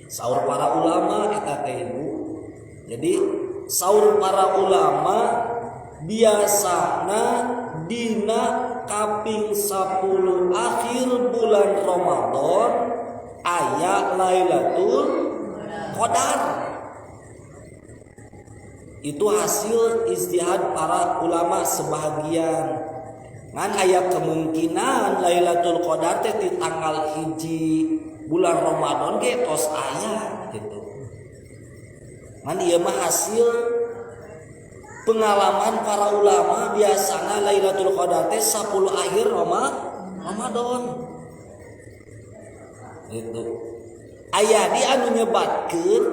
Saur para ulama eta teh Ibu. Jadi saur para ulama biasana dina kaping 10 akhir bulan Ramadan aya Lailatul Qadar. Itu hasil ijtihad para ulama sebahagian. Ngan aya kemungkinan Lailatul Qadar teh di tanggal 1 bulan Ramadan ge tos aya gitu. Ngan ieu mah hasil pengalaman para ulama biasana Lailatul Qadar teh 10 akhir Ramadan. Gitu. Aya di anu nyebatkeun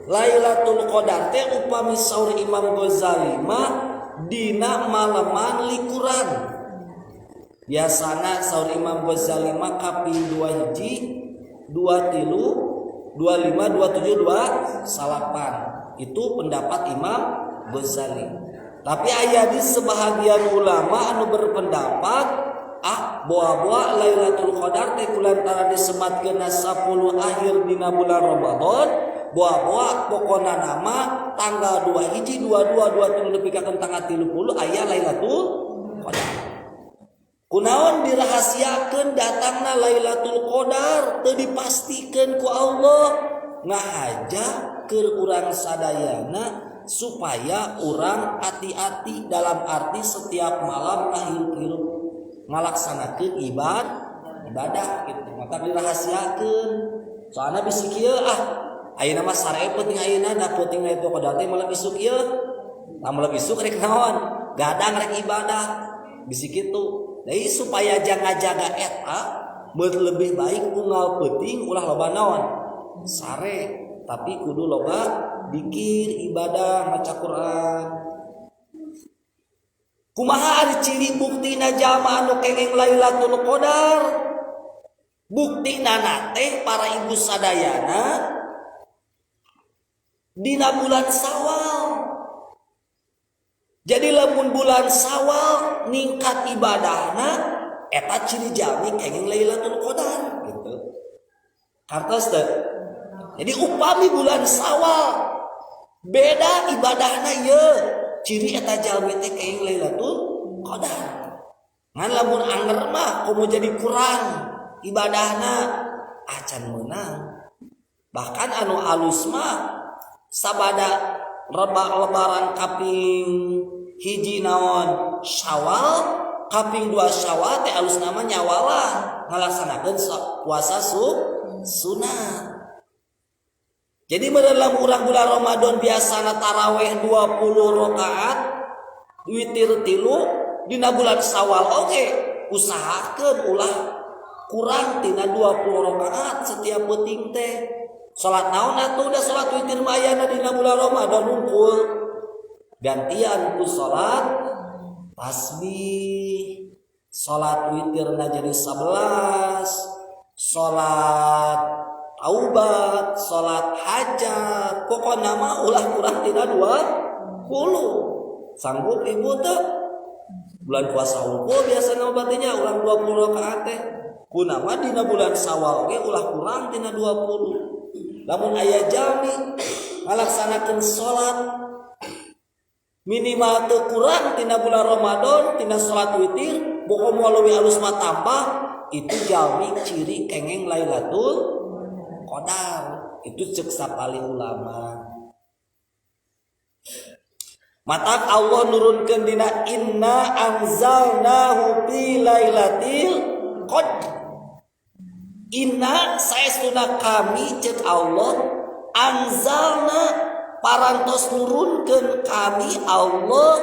Lailatul Qadar teh upami saur Imam Ghazali mah dina maleman likuran. Biasana saur Imam Ghazali mah kaping 2 hiji, 2 tilu, 25, 27, 28. Itu pendapat Imam Ghazali. Tapi aya di sebahagian ulama anu berpendapat boa-boa Lailatul Qadar teh kulantaran disematkeun 10 akhir dina bulan Ramadan, boa-boa pokona nama tanggal 2 hiji, 22, 23 nepikeun tanggal 30 aya Lailatul Qadar. Kunaon dirahasiakeun datangna Lailatul Qadar teu dipastikeun ku Allah, ngahaja keur urang sadayana supaya orang hati-hati dalam arti setiap malam hirup-hirup ngalaksanakeun ibadah gitu. Maka dirahasiakeun. Soalna bisi kieu ayeuna mah sare penting ayeuna da penting itu Qadar teh malam isuk ieu. Malam isuk rek naon? Gadang rek ibadah. Bisi kitu. Jadi supaya jaga-jaga eta lebih baik unggal penting ulah loba naon? Sare, tapi kudu loba zikir, ibadah, maca Quran. Kumaha ari ciri buktina jalma anu kenging Lailatul Qadar? Buktina teh para ibu sadayana dina bulan Syawal. Jadi lamun bulan Syawal ningkat ibadahna eta ciri jalmi kenging Lailatul Qadar gitu. Kartos teh. Jadi upami bulan Syawal beda ibadahna ye ciri eta jalmi teh kenging Lailatul Qadar. Ngan lamun anger mah komo jadi kurang ibadahna acan meunang. Bahkan anu alus mah sabada lebaran kaping hiji naon Syawal, kaping 2 Syawal teh alus nama nyawalah ngalaksanakeun puasa sunat. Jadi dalam urang bulan Ramadan biasana tarawih 20 rakaat, witir 3 dina bulan Syawal oke, usahakeun ulah kurang tina 20 rakaat setiap penting teh. Salat naon atuh da salat witir mah aya dina bulan Ramadan hungkul. Gantian ku salat tasbih. Salat witirna jadi 11, salat taubat, salat hajat. Pokona mah ulah kurang tina 20. Sanggup ibu teh? Bulan puasa hungkul biasana obatinya ulah 20 rakaat teh. Kunaon dina bulan Syawal ge ulah kurang tina 20. Lamun aya jami ngalaksanakeun salat minimal teu kurang tina bulan Ramadan tina salat witir bohong walau alus mah tambah itu jami ciri kengeng Lailatul Qadar. Itu ceuk sapali ulama. Matak Allah nurunkeun dina inna anzalnahu fi lailatil qadr. Inna saestuna kami cek Allah anzalna parantos nurunkeun kami Allah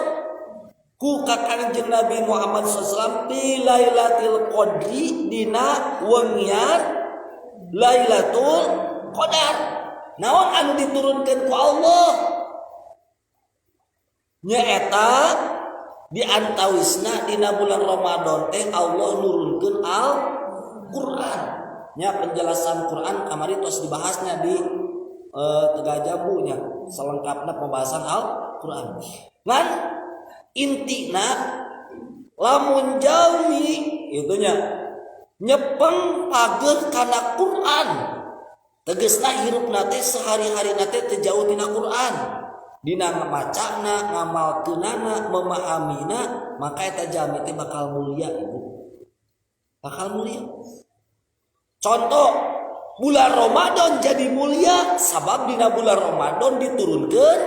ku ka Kanjeng Nabi Muhammad SAW fi Lailatul Qadri dina wengian Lailatul Qadar. Naon anu diturunkeun ku Allah? Nyaeta di antawisna dina bulan Ramadan teh Allah nurunkeun Al-Qur'an. Nya penjelasan Quran kamari tos dibahasnya di Tega Jambunya selengkapna pembahasan Al-Qur'an. Ngan intina lamun jalmi itunya nyepeng pageut kana Quran tegesna hirup nate sehari-hari nate terjauh tina Quran, dina macana ngamalkeunana memahamiina, maka eta jami teh bakal mulia ibu, bakal mulia. Contoh bulan Ramadan jadi mulia sabab dina bulan Ramadan diturunkeun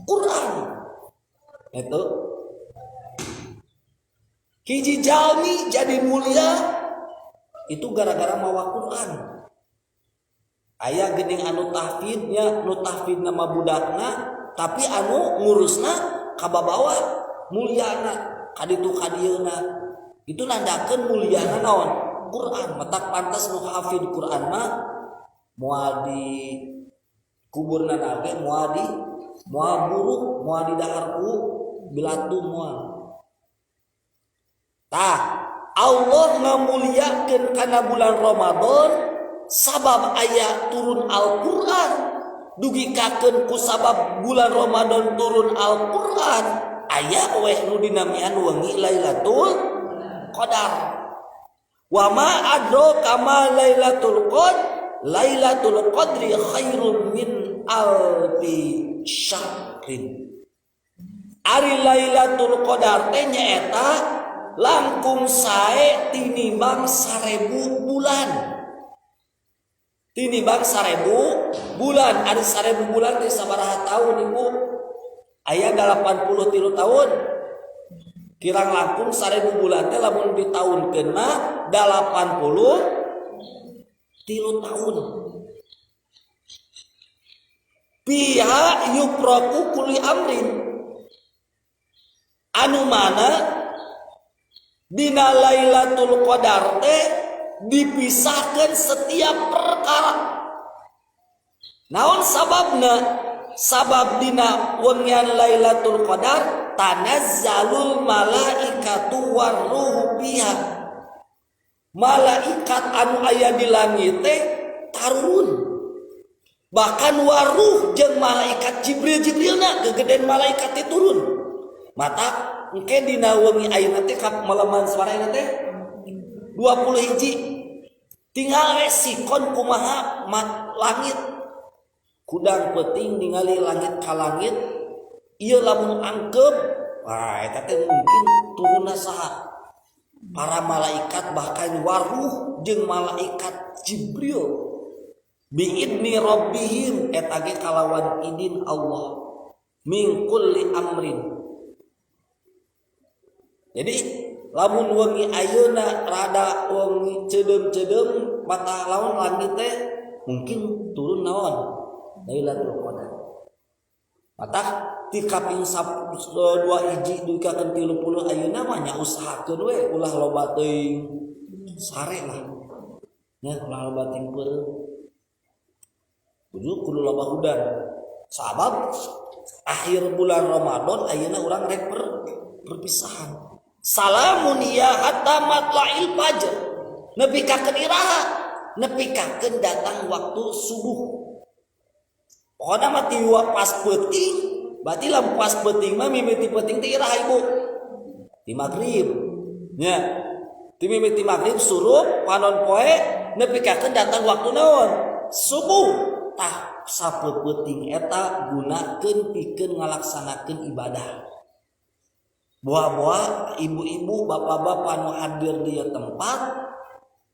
Quran. Itu hiji jalmi jadi mulia itu gara-gara mawa Quran. Aya geuning anu tahfidnya, nu tahfid nama budakna, tapi anu ngurusna kababawa mulyana kaditu kadieuna. Itu nandakeun mulyana naon? Quran. Matak pantas nu hafid Quran mah moal di kuburna nage, moal buruk, moal di daharku bilatu moal. Tah, Allah ngamuliakeun kana bulan Ramadan sabab aya turun Al-Qur'an, dugikakeun ku sabab bulan Ramadan turun Al-Qur'an aya we nu dinamian wengi Lailatul Qadar. Wa ma adraka ma Lailatul Qadr, Lailatul Qadri khairum min alfi syahrin. Ari Lailatul Qadar teh nyaeta langkung sae tinimbang 1000 bulan. Tinimbang 1000 bulan. Ada 1000 bulan teh sabaraha tahun ibu? Aya 83 tahun. Kirang langkung 1000 bulan teh lamun ditaunkeun mah 83 tahun. Piha yupraku kulli amrin. Anu mana dina Lailatul Qadar teh dipisahkan setiap perkara. Naon sababna? Sabab dina wengian Lailatul Qadar tanazzalul malaikatu waruhu fiha. Malaikat anu aya di langit teh tarun. Bahkan waruh jeung malaikat Jibrilna gegedean malaikat teh turun. Mata engke dina wengi ayeuna teh ka malaman suarana teh 20 hiji tinggal resikon kumaha langit kudang penting ningali langit ka langit ieu lamun angkep wah eta teh mungkin turunna saha para malaikat bahkan waruh jeung malaikat Jibril biidni rabbihim eta ge kalawan idin Allah min kulli amrin. Jadi lamun wengi ayeuna rada wengi cedem-cedem mata lawan langit teh mungkin turun naon Lailatul Qadar. Mata ti kaping 2 hiji dikakeun 30 ayeuna mah nya usahakeun we ulah loba teuing sare lah. Nya ulah loba teuing peureum. Kudu loba hudan. Sabab akhir bulan Ramadan ayeuna urang rek perpisahan. Salamun ya hatta matla'il fajr. Nepi kakeun iraha, nepi kakeun datang waktu subuh. Pokona mah ti pas peuting, berarti lamun pas peuting mah mimiti peuting teh iraha ibu? Ti magrib. Nya. Ti mimiti magrib surup panon poe nepi kakeun datang waktu naon? Subuh. Tah sapeuting eta gunakeun pikeun ngalaksanakeun ibadah. Buah-buah ibu-ibu bapak-bapak nu hadir di tempat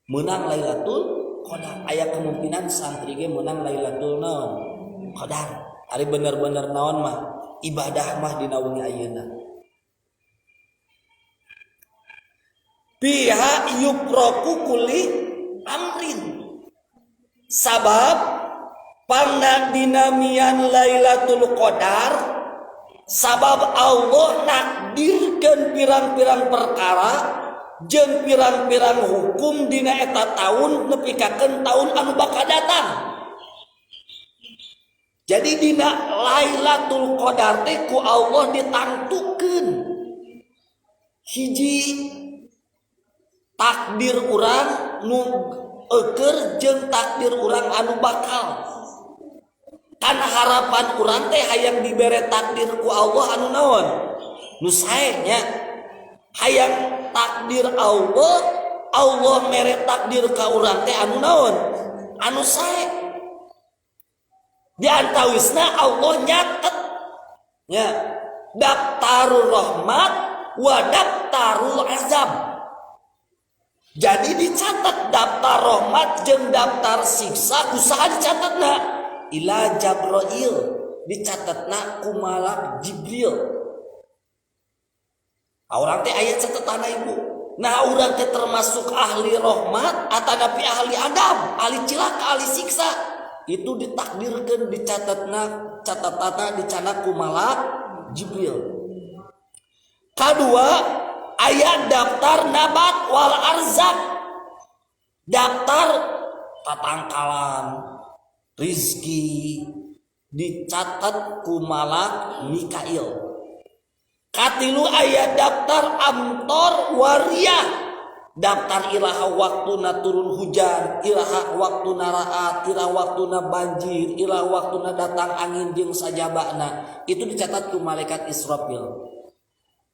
menang Lailatul Qadar. Aya kemungkinan santri ge menang Lailatul Qadar. Ari bener-bener naon mah ibadah mah dina wengi ayeuna. Biha yupraku kulli amrin. Sabab pangna dinamian Lailatul Qadar sabab Allah nakdirkeun pirang-pirang perkara jeung pirang-pirang hukum dina eta taun nepikakeun taun anu bakal datang. Jadi dina Lailatul Qadar teh ku Allah ditangtukeun hiji takdir urang nu eukeur jeung takdir urang anu bakal. Karena harapan urang teh hayang dibere takdir ku Allah anu naon? Nu sae nya. Hayang takdir Allah, Allah mere takdir ka urang teh anu naon? Anu sae. Di antawisna Allah nyatet nya daftarul rahmat wa daftarul azab. Jadi dicatat daftar rahmat jeung daftar siksa kusaha dicatatna ila Jabrail, dicatatna ku malak Jibril. Orang teh aya catatana ibu. Nah urang teh termasuk ahli rahmat atanapi ahli adab, ahli cilaka, ahli siksa. Itu ditakdirkeun dicatatna catatana dicana ku malak Jibril. Kadua aya daftar nabat wal arzak, daftar tatangkalan rizki dicatat ku malak Mikail. Katilu aya daftar amtor wariyah, daftar ilaha waktuna turun hujan, ilaha waktuna raat, ilaha waktuna banjir, ilaha waktuna datang angin jeung sajabana. Itu dicatat ku malaikat Israfil.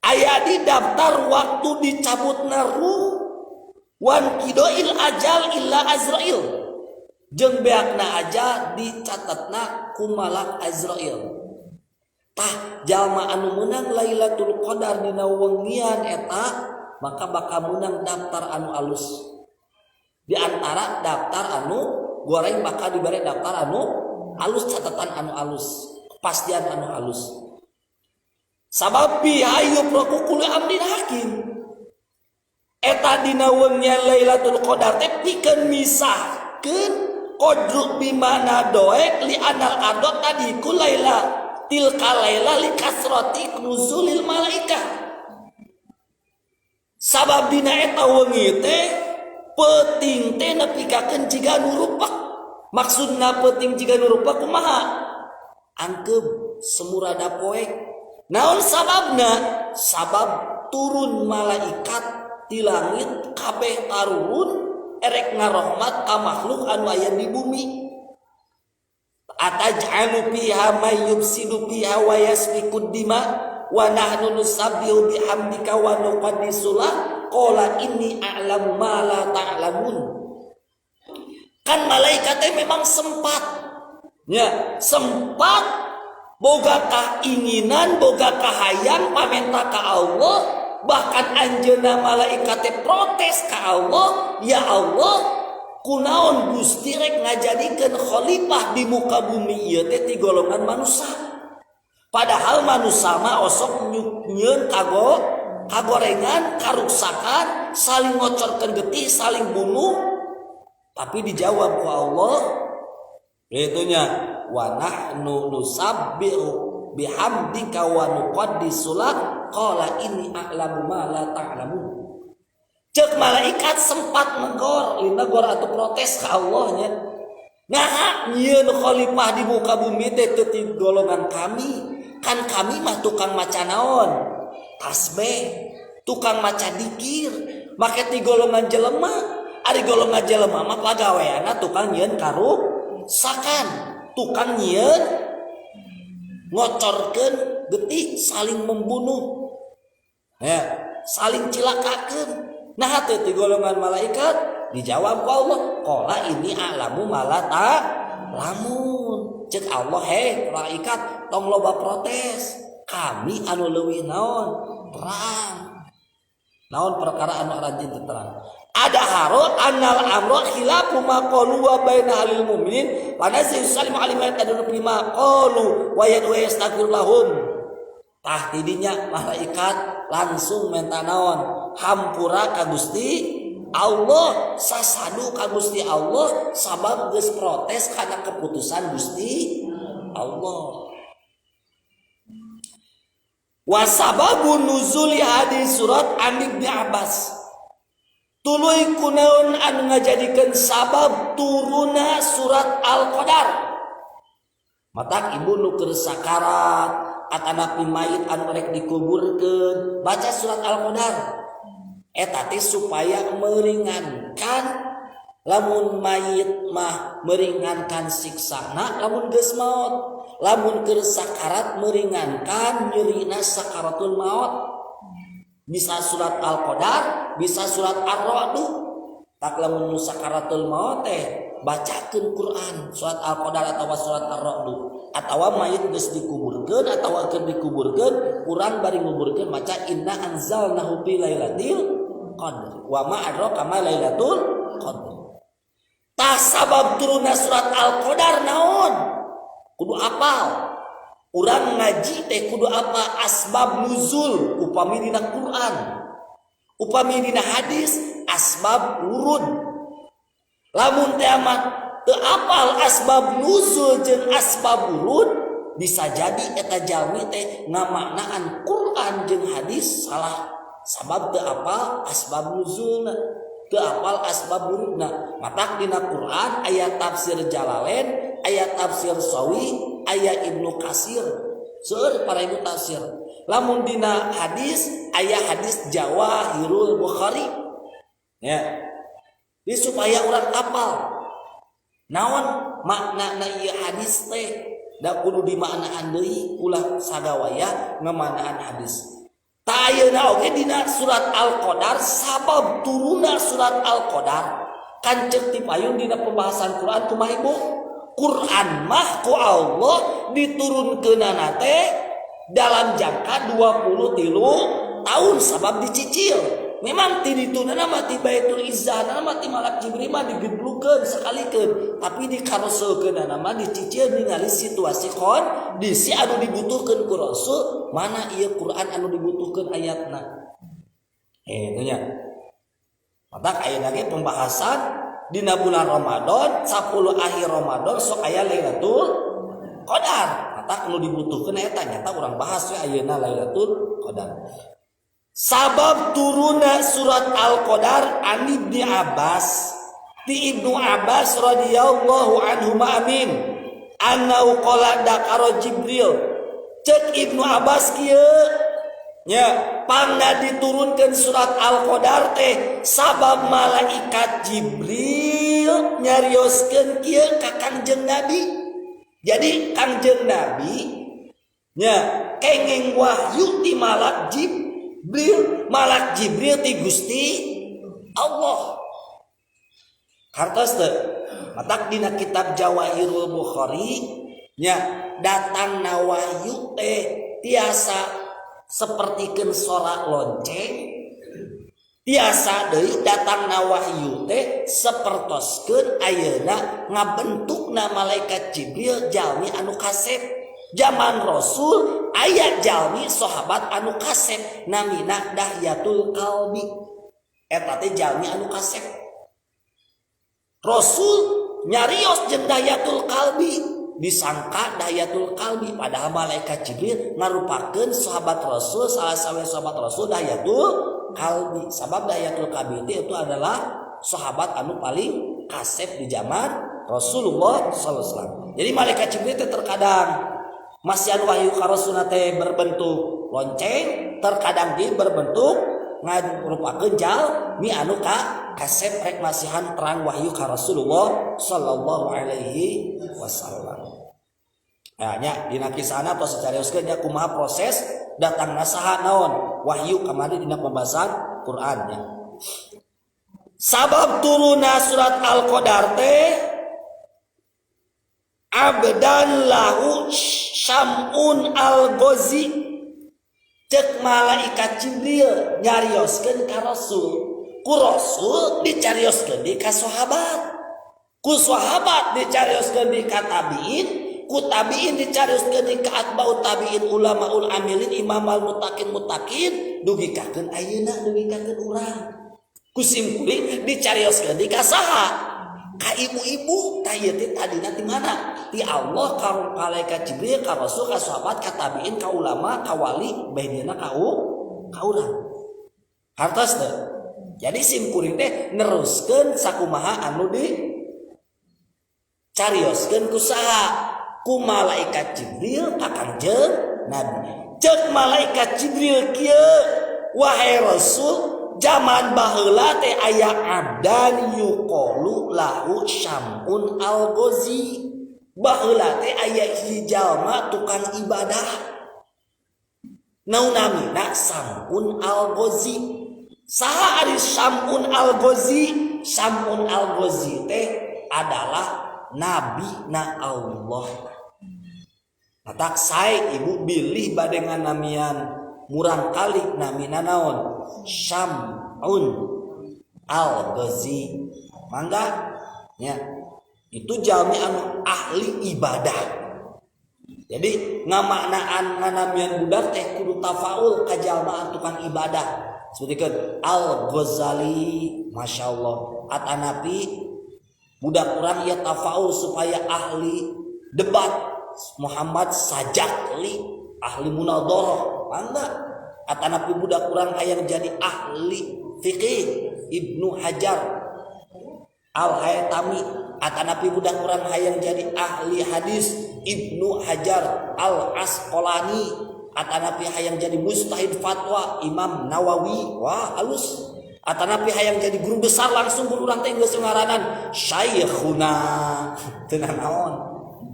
Aya di daftar waktu dicabutna ruh wan kidoil ajal illa Azrail, jeung beakna aja dicatatna ku malak Azrail. Tah jalma anu menang Lailatul Qadar dina wengian eta maka bakal menang daftar anu alus. Di antara daftar anu goreng bakal diberi daftar anu alus, catatan anu alus, kepastian anu alus. Sabab bihayu prokukul amrin hakim. Eta dina wengian Lailatul Qadar teh pikeun misahkeun qadru bimana doek li anal adot tadi ku laila tilka laila li kasrati nuzulil malaikah. Sabab dina eta wengi teh peuting teh nepikakeun jiga nu rupa. Maksudna peuting jiga nu rupa kumaha? Angkeub semurada poek. Naon sababna? Sabab turun malaikat di langit kabeh tarurun erek ngarahmat ka makhluk anu aya di bumi. Ataj'alu fiha may yufsidu fiha wa yasfikud dima wa nahnu nusabbihu bihamdika wa nuqaddisu lak qala inni a'lamu ma la ta'lamun. Kan malaikat memang sempat boga keinginan, boga kahayang pamenta ka Allah, bahkan anjeunna malaikat protes ka Allah, ya Allah kunaon Gusti rek ngajadikeun khalifah di muka bumi ieu teh ti golongan manusia. Padahal manusia mah osok nyieun kagorengan, karuksakan, saling ngocorkeun getih, saling bunuh. Tapi dijawab ku Allah, itunya wa nahnu nusabbihu bihamdika wa nuqaddisu lak qala inni a'lamu ma la ta'lamun. Cek malaikat sempat negor, negor atau protes ke Allahnya. Nah, nyieun khalifah di muka bumi teh teu golongan kami. Kan kami mah tukang maca naon? Tasbih, tukang maca dikir. Make ti golongan jelema, ari golongan jelema mah pagaweana tukang nyieun karuksakan, tukang nyieun ngocorkeun getih, saling membunuh. Ya, saling cilakakeun. Nah hati di golongan malaikat dijawab ku Allah, qala ini a'lamu ma la ta'lamun. Cek Allah, malaikat tong loba protes. Kami anu leuwih naon? Terang. Naon perkara anu rajin terang. Ada haro annal amra khilafu ma qalu wa baina alil mu'minin wa nazil salimu alimah tadun prima qalu wa yastaghfir lahum. Tah tidinya malaikat langsung minta naon? Hampura ka Gusti Allah, sasadu ka Gusti Allah sabab geus protes kana keputusan Gusti Allah. Wa sababun nuzuli hadis surat an Ibnu Abbas. Tuluy kunaon anu ngajadikeun sabab turuna surat Al-Qadar. Matak ibu nu keur sakarat atanapi mayit anu rek dikuburkeun baca surat Al-Qadar. Eta teh supaya meringankan lamun mayit mah meringankan siksana lamun geus maut, lamun keur sakarat meringankan nyerina sakaratul maut. Bisa surat Al-Qadar, bisa surat Ar-Ra'd. tak lamun nu sakaratul maut teh bacakeun Quran surat Al-Qadar atawa surat Ar-Ra'd atawa mayit geus dikuburkeun atawa keur dikuburkeun urang bari nguburkeun maca inna anzalnahu fi lailatul qadr wa ma adraka ma lailatul qadr. Tah sabab turunna surat Al-Qadar naon? Kudu apal. Urang ngaji teh kudu apa asbab nuzul upami dina Quran. Upami dina hadis asbab wurud. Lamun teh amat teu apal asbab nuzul jeung asbab wurud bisa jadi eta jalmi teh ngamaknaan Quran jeung hadis salah sabab teu apal asbab nuzulna, teu apal asbab wurudna. Matak dina Quran aya tafsir Jalalain, aya tafsir Sawi, aya Ibnu Katsir. Seueur para ibu tafsir. Lamun dina hadis aya hadis Jawahirul Bukhari. Ya. Jadi supaya orang apal naon makna ieu hadis teh da kudu dimaknaan deui ulah sadawaya ngamanaan hadis. Ta ayeuna oge dina surat Al-Qadar sabab turunna surat Al-Qadar kan ceuk dipayun dina pembahasan Quran kumaha ibu? Quran mah ku Allah diturunkeunana teh dalam jangka 23 tahun sabab dicicil. Memang ti dituna mah ti Baitul Izzah mah ti malak Jibril mah digeblukeun sakalikeun, tapi dikarosekeunana mah dicicil ningali situasi kondisi anu dibutuhkeun ku Rasul, mana ieu Quran anu dibutuhkeun ayatna. Itu nya. Matak ayeuna ge pembahasan dina bulan Ramadan 10 akhir Ramadan sok aya Lailatul Qadar. Matak anu dibutuhkeun eta nyata urang bahas we ayeuna Lailatul Qadar. Sabab turunna surat Al-Qadar an Ibnu Abbas ti Ibnu Abbas radhiyallahu anhu amin annau qala dakaro Jibril cek Ibnu Abbas kieu nya pangna diturunkeun surat Al-Qadar teh sabab malaikat Jibril nyarioskeun kieu ka Kangjeng Nabi. Jadi Kangjeng Nabi nya kenging wahyu ti malak Malak Jibril ti Gusti Allah. Hartos teu matak dina kitab Jawahirul Bukhari nya datangna wahyu teh tiasa sapertikeun sorak lonceng, tiasa deui datangna wahyu teh sapertoskeun ayeuna ngabentukna malaikat Jibril jalmi anu kasep. Zaman Rasul aya jalmi sahabat anu kasep namina Dahyatul Kalbi. Eta teh jalmi anu kasep. Rasul nyarios jeung Dahyatul Kalbi, disangka Dahyatul Kalbi padahal malaikat Jibril ngarupakeun sahabat Rasul, salah satu sahabat Rasul Dahyatul Kalbi. Sabab Dahyatul Kalbi itu adalah sahabat anu paling kasep di zaman Rasulullah sallallahu alaihi wasallam. Jadi malaikat Jibril teh terkadang masih anu wahyu ka Rasulna teh berbentuk lonceng, terkadang dia berbentuk ngarupakeun jalmi anu kasep rek masihan terang wahyu ka Rasulullah sallallahu alaihi wasallam. Nah nya dina kisahna tos carioskeun nya kumaha proses datangna saha naon wahyu kamari dina pembahasan Quran nya. Sabab turunna surat Al-Qadar teh abdan lahu Syam'un al-Ghazi cek malaikat Jibril nyarioskeun ka Rasul, ku Rasul dicarioskeun di ka sahabat, ku sahabat dicarioskeun di ka tabiin, ku tabiin dicarioskeun di ka atba'ut tabiin ulamaul amilin imam al-muttaqin dugi kakeun ayeuna dugi kakeun urang, ku simkuring dicarioskeun di ka saha ka ibu-ibu tah ieu teh tadina ti mana ti Allah ka malaikat Jibril ka Rasul ka sahabat ka tabiin ka ulama ka wali baheuna ka urang. Hartos teh. Jadi simkuring teh neruskeun sakumaha anu di carioskeun ku saha ku malaikat Jibril ka Kangjeng Nabi. Ceuk malaikat Jibril kieu wahai Rasul zaman baheula teh aya abdan yuqalu lahu Syam'un al-Ghazi. Baheula teh aya hiji jalma tukang ibadah naunamina Syam'un al-Ghazi. Saha ari Syam'un al-Ghazi? Sam'un al-Ghazi teh adalah nabi na Allah. Matak saya ibu bilih badengan namian murang kali namina naon Sam'un al-Ghazi. Mangga ya. Itu jalmi anu ahli ibadah. Jadi ngamaknaan nganamian budak teh kudu tafaul ka jalmaan tukang ibadah. Seperti kan Al-Ghazali, Masya Allah. Atanapi budak orang ia tafaul supaya ahli debat. Muhammad Sajakli, ahli munadharah. Mangga. Atanapi budak orang hayang jadi ahli fikih, Ibnu Hajar Al-Haytami. Atanapi budak orang hayang jadi ahli hadis, Ibnu Hajar Al-Asqalani. Atanapi hayang jadi mustahid fatwa, Imam Nawawi. Wah halus. Atanapi hayang jadi guru besar langsung guru urang teh geus ngaranan Syekhuna. Tenan naon.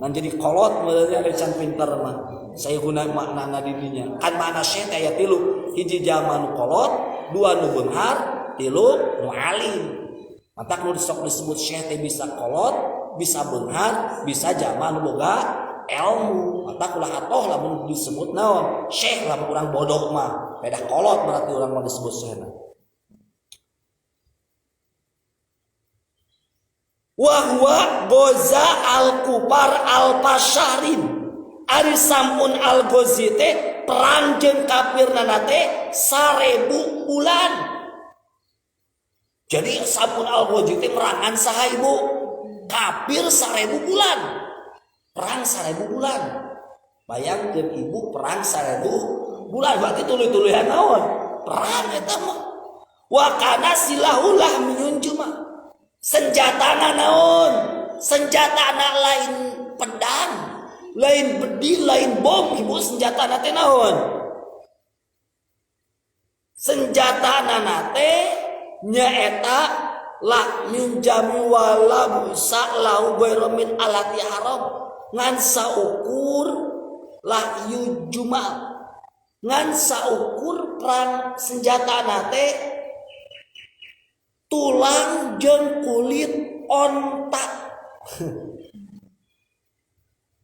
Ngan jadi kolot mulanya lecan pinter mah. Syekhuna maknana di dinya. Kan makna syekh aya tilu. Hiji jalma nu kolot, dua nu beunghar, tilu nu alim. Matak nu sok disebut syekh teh bisa kolot, bisa beunghar, bisa jalma nu boga ilmu. Matak ulah atoh lamun disebut naon syekh lamun urang bodoh mah beda kolot berarti urang mah disebut syekh. Wa huwa Ghaza al-Kufar al-Pasharin. Ari Sam'un al-Ghazi teh perang jeung kafirna teh 1000 bulan. Jadi Sam'un al-Ghazi teh merangan saha ibu? Kafir 1000 bulan. Perang 1000 bulan. Bayangkeun ibu perang 1000 bulan berarti tuluy-tuluyan naon? Perang eta mah. Wa kana silahulah minunjuma. Senjatana naon? Senjatana lain pedang, lain bedi, lain bom. Ibu senjatana teh naon? Senjatana teh nyaeta la min jami wala busa lau bayramin alati haram ngan saukur la yujumal ngan saukur perang senjatana teh tulang jeung kulit onta.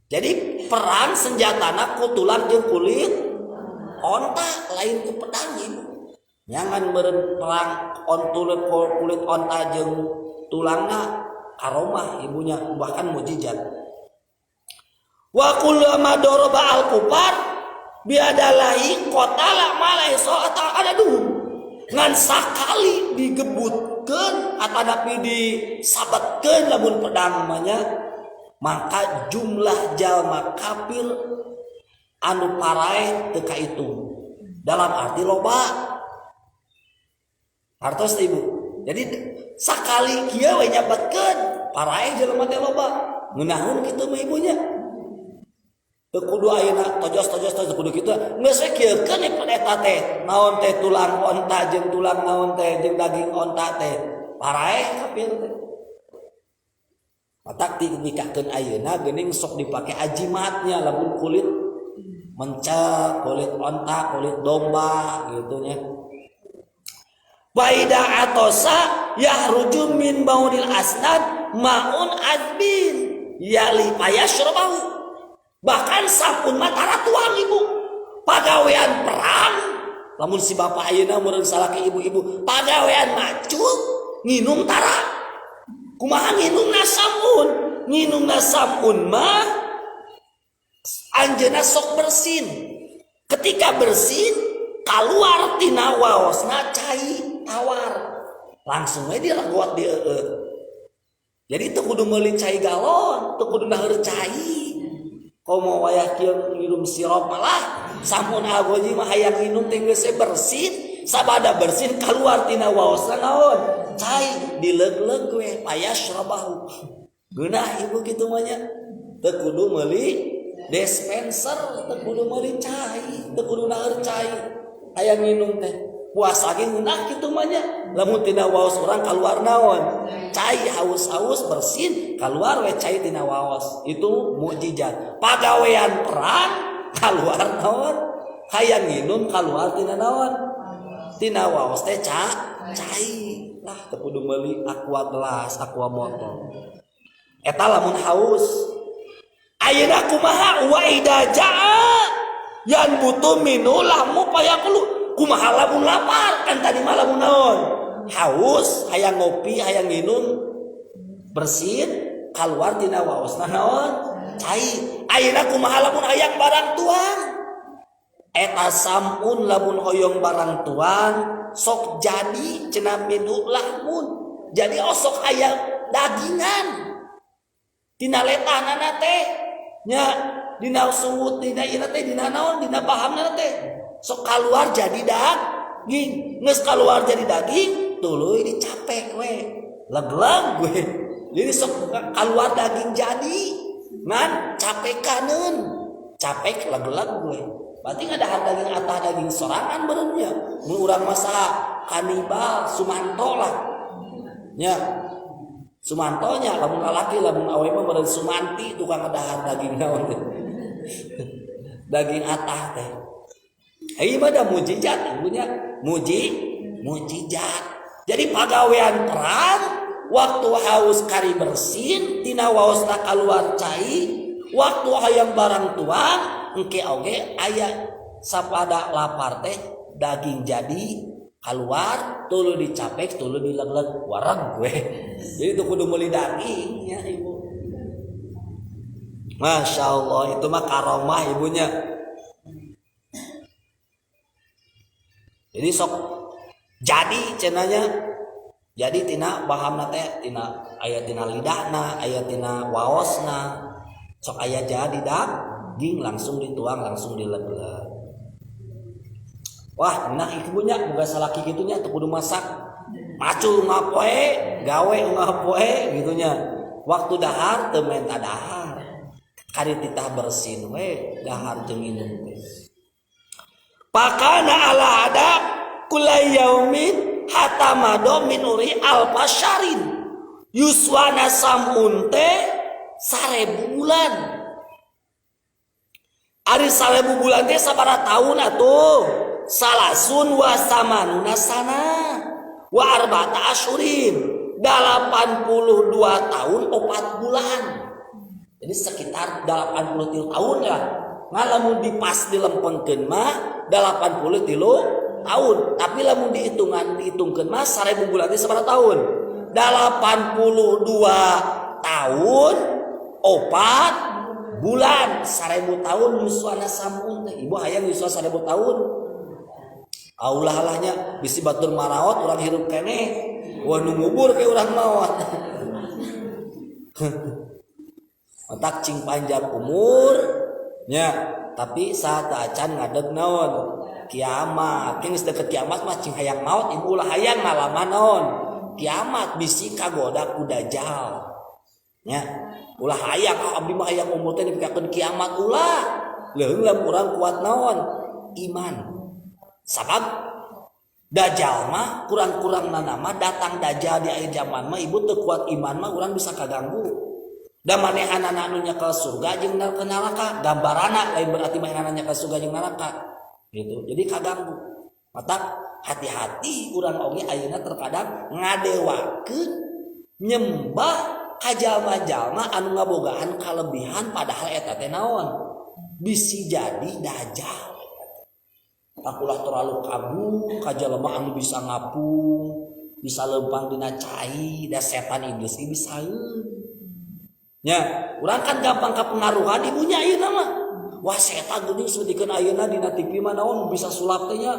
Jadi perang senjatana ku tulang jeung kulit onta lain ku pedang ibu. Jangan meureun perang kulit onta jeung tulangna karomah ibunya bahkan mujizat. Wa kullama daraba al-kufar biadalahi qatala malai sa'ata adaduh. Ngan sakali digebutkeun atanapi disabetkeun lamun pedang manya maka jumlah jalma kafir anu paraeh teu kaitung dalam arti loba. Hartos ibu. Jadi sakali kieu we nyabetkeun paraeh jelema teh loba. Ngeunahun kitu mah ibunya. Teu kudu ayeuna tojos-tojos kudu kitu. Geus we kieukeun eta teh. Naon teh tulang onta jeung tulang naon teh jeung daging onta teh. Paraeh kafir teh. Matak dikakeun ayeuna geuning sok dipake ajimatnya lamun kulit mencek, kulit onta, kulit domba gitu nya. Faida atosa yahruju min baunil asnad maun azbin yali payashrabahu. Bahkan sampun matara tuang ibu pagawean perang lamun si bapak ayeuna meureun salaki ibu-ibu pagawean macul nginum tara. Kumaha nginumna sampun? Nginumna sampun mah anjeunna sok bersin. Ketika bersin kaluar tina waosna cai tawar langsung we dilaguat di jadi teu kudu meuli cai galon, teu kudu naeur cai. Komo wayah kieu ngirum sirop malah sampun agoji mah hayang nginum teh geus bersin, sabada bersin kaluar tina waosna naon? Cai dileug-leug we payashrabahu. Geunah ibu kitu mah nya. Teu kudu meuli dispenser, teu kudu meuli cai, teu kudu naeur cai. Hayang nginum teh puasa ge ngeunah kitu mah nya. Lamun tina waos urang kaluar naon? Cai haus-haus bersin kaluar we cai tina waos. Itu mukjizat. Pagawean perang kaluar naon? Hayang nginum kaluar tina naon? Tina waos teh cai. Tah teu kudu meuli aqua gelas, aqua botol. Eta lamun haus. Ayeuna kumaha wa ida jaa yan butuh minu lamu payakulu. Kumaha lamun lapar kan tadi malam naon? Haus, hayang ngopi, hayang minum bersin keluar tina waosna naon? Cai. Ayeuna kumaha lamun hayang barang tuang? Eta sampun lamun hoyong barang tuang sok jadi cenah minu lamun. Jadi osok hayang dagingan. Tina letanana teh nya dina sungut dina ieu teh dina naon dina pahamna teh sok keluar jadi daging. Geus keluar jadi daging tuluy dicapek we. Leg-leg we. Jadi sok keluar daging jadi ngan capekaneun. Capek leg-leg we. Berarti ngadahar daging atah daging sorangan benernya. Mun urang masa kanibal Sumanto lah. Nya Sumantonya lamun lalaki lamun awewe mah beureun Sumanti tukang ngadahar daging naon teh. Daging atah teh. Ieu mah da mujizat ibunya. Mujizat. Jadi pagawean perang waktu haus kari bersin tina waosna kaluar cai, waktu hayang barang tuang engke oge aya sapada lapar teh daging jadi keluar tulu dicapek tulu dileg-leg wareg gue. Jadi tuh kudu meuli daging ya ibu. Masya Allah itu mah karomah ibunya. Jadi sok jadi cenanya jadi tina bahamna teh tina aya tina lidahna aya tina waosna sok aya jadi daging langsung dituang langsung dileg-leg. Wah, nah ibunya boga salaki kitunya teu kudu masak. Macul ngapoe, gawe ngapoe gitunya. Waktu dahar teu menta dahar. Kari titah bersin we, dahar jeung minum we. Pakana ala ada kulai yaumin hatta mado minuri alpasyarin. Yuswana samun teh 1000 bulan. Ari 1000 bulan teh sabaraha taun atuh? Salasun wa samanuna sana wa arba'ata asyurin 82 tahun 4 bulan. Jadi sekitar 83 tahun ya. Ngalamun dipas dilempengkeun mah 83 tahun. Tapi lamun dihitungkeun mah 1000 bulan teh sabaraha tahun? 82 tahun 4 bulan. 1000 tahun yuswana samun teh. Ibu hayang yuswa 1000 tahun. Aulah lahnya bisi batur maraot urang hirup keneh. Wah nu ngubur ke urang maot. Otak cing panjang umur nya, tapi saat acan ngadeg naon? Kiamat. Geus deket kiamat mah cing hayang maot ibu ulah hayang ngalaman naon? Kiamat bisi kagoda ku dajjal. Nya, ulah hayang abdi mah hayang umur teh dipikakeun kiamat ulah. Leuweung lamun urang kuat naon? Iman. Sabab dajjal mah kurang-kurang nama datang dajjal di akhir zaman mah ibu teu kuat iman mah urang bisa kaganggu. Da manehanana anu nya ke surga jeung ke neraka gambarana lain berarti manehanana nya ke surga jeung neraka. Gitu. Jadi kaganggu. Mata hati-hati urang oge ayeuna terkadang ngadewakeun nyembah ka jalma-jalma anu ngabogaan kalebihan padahal eta teh naon? Bisi jadi dajjal. Akulah terlalu kagum kajalema anu bisa ngapung, bisa lempang dina cai, da setan iblis bisa nya, urang kan gampang kapengaruhan ibunya ayeuna mah. Wah setan geuning sedikeun ayeuna dina TV mah naon bisa sulap teh nya.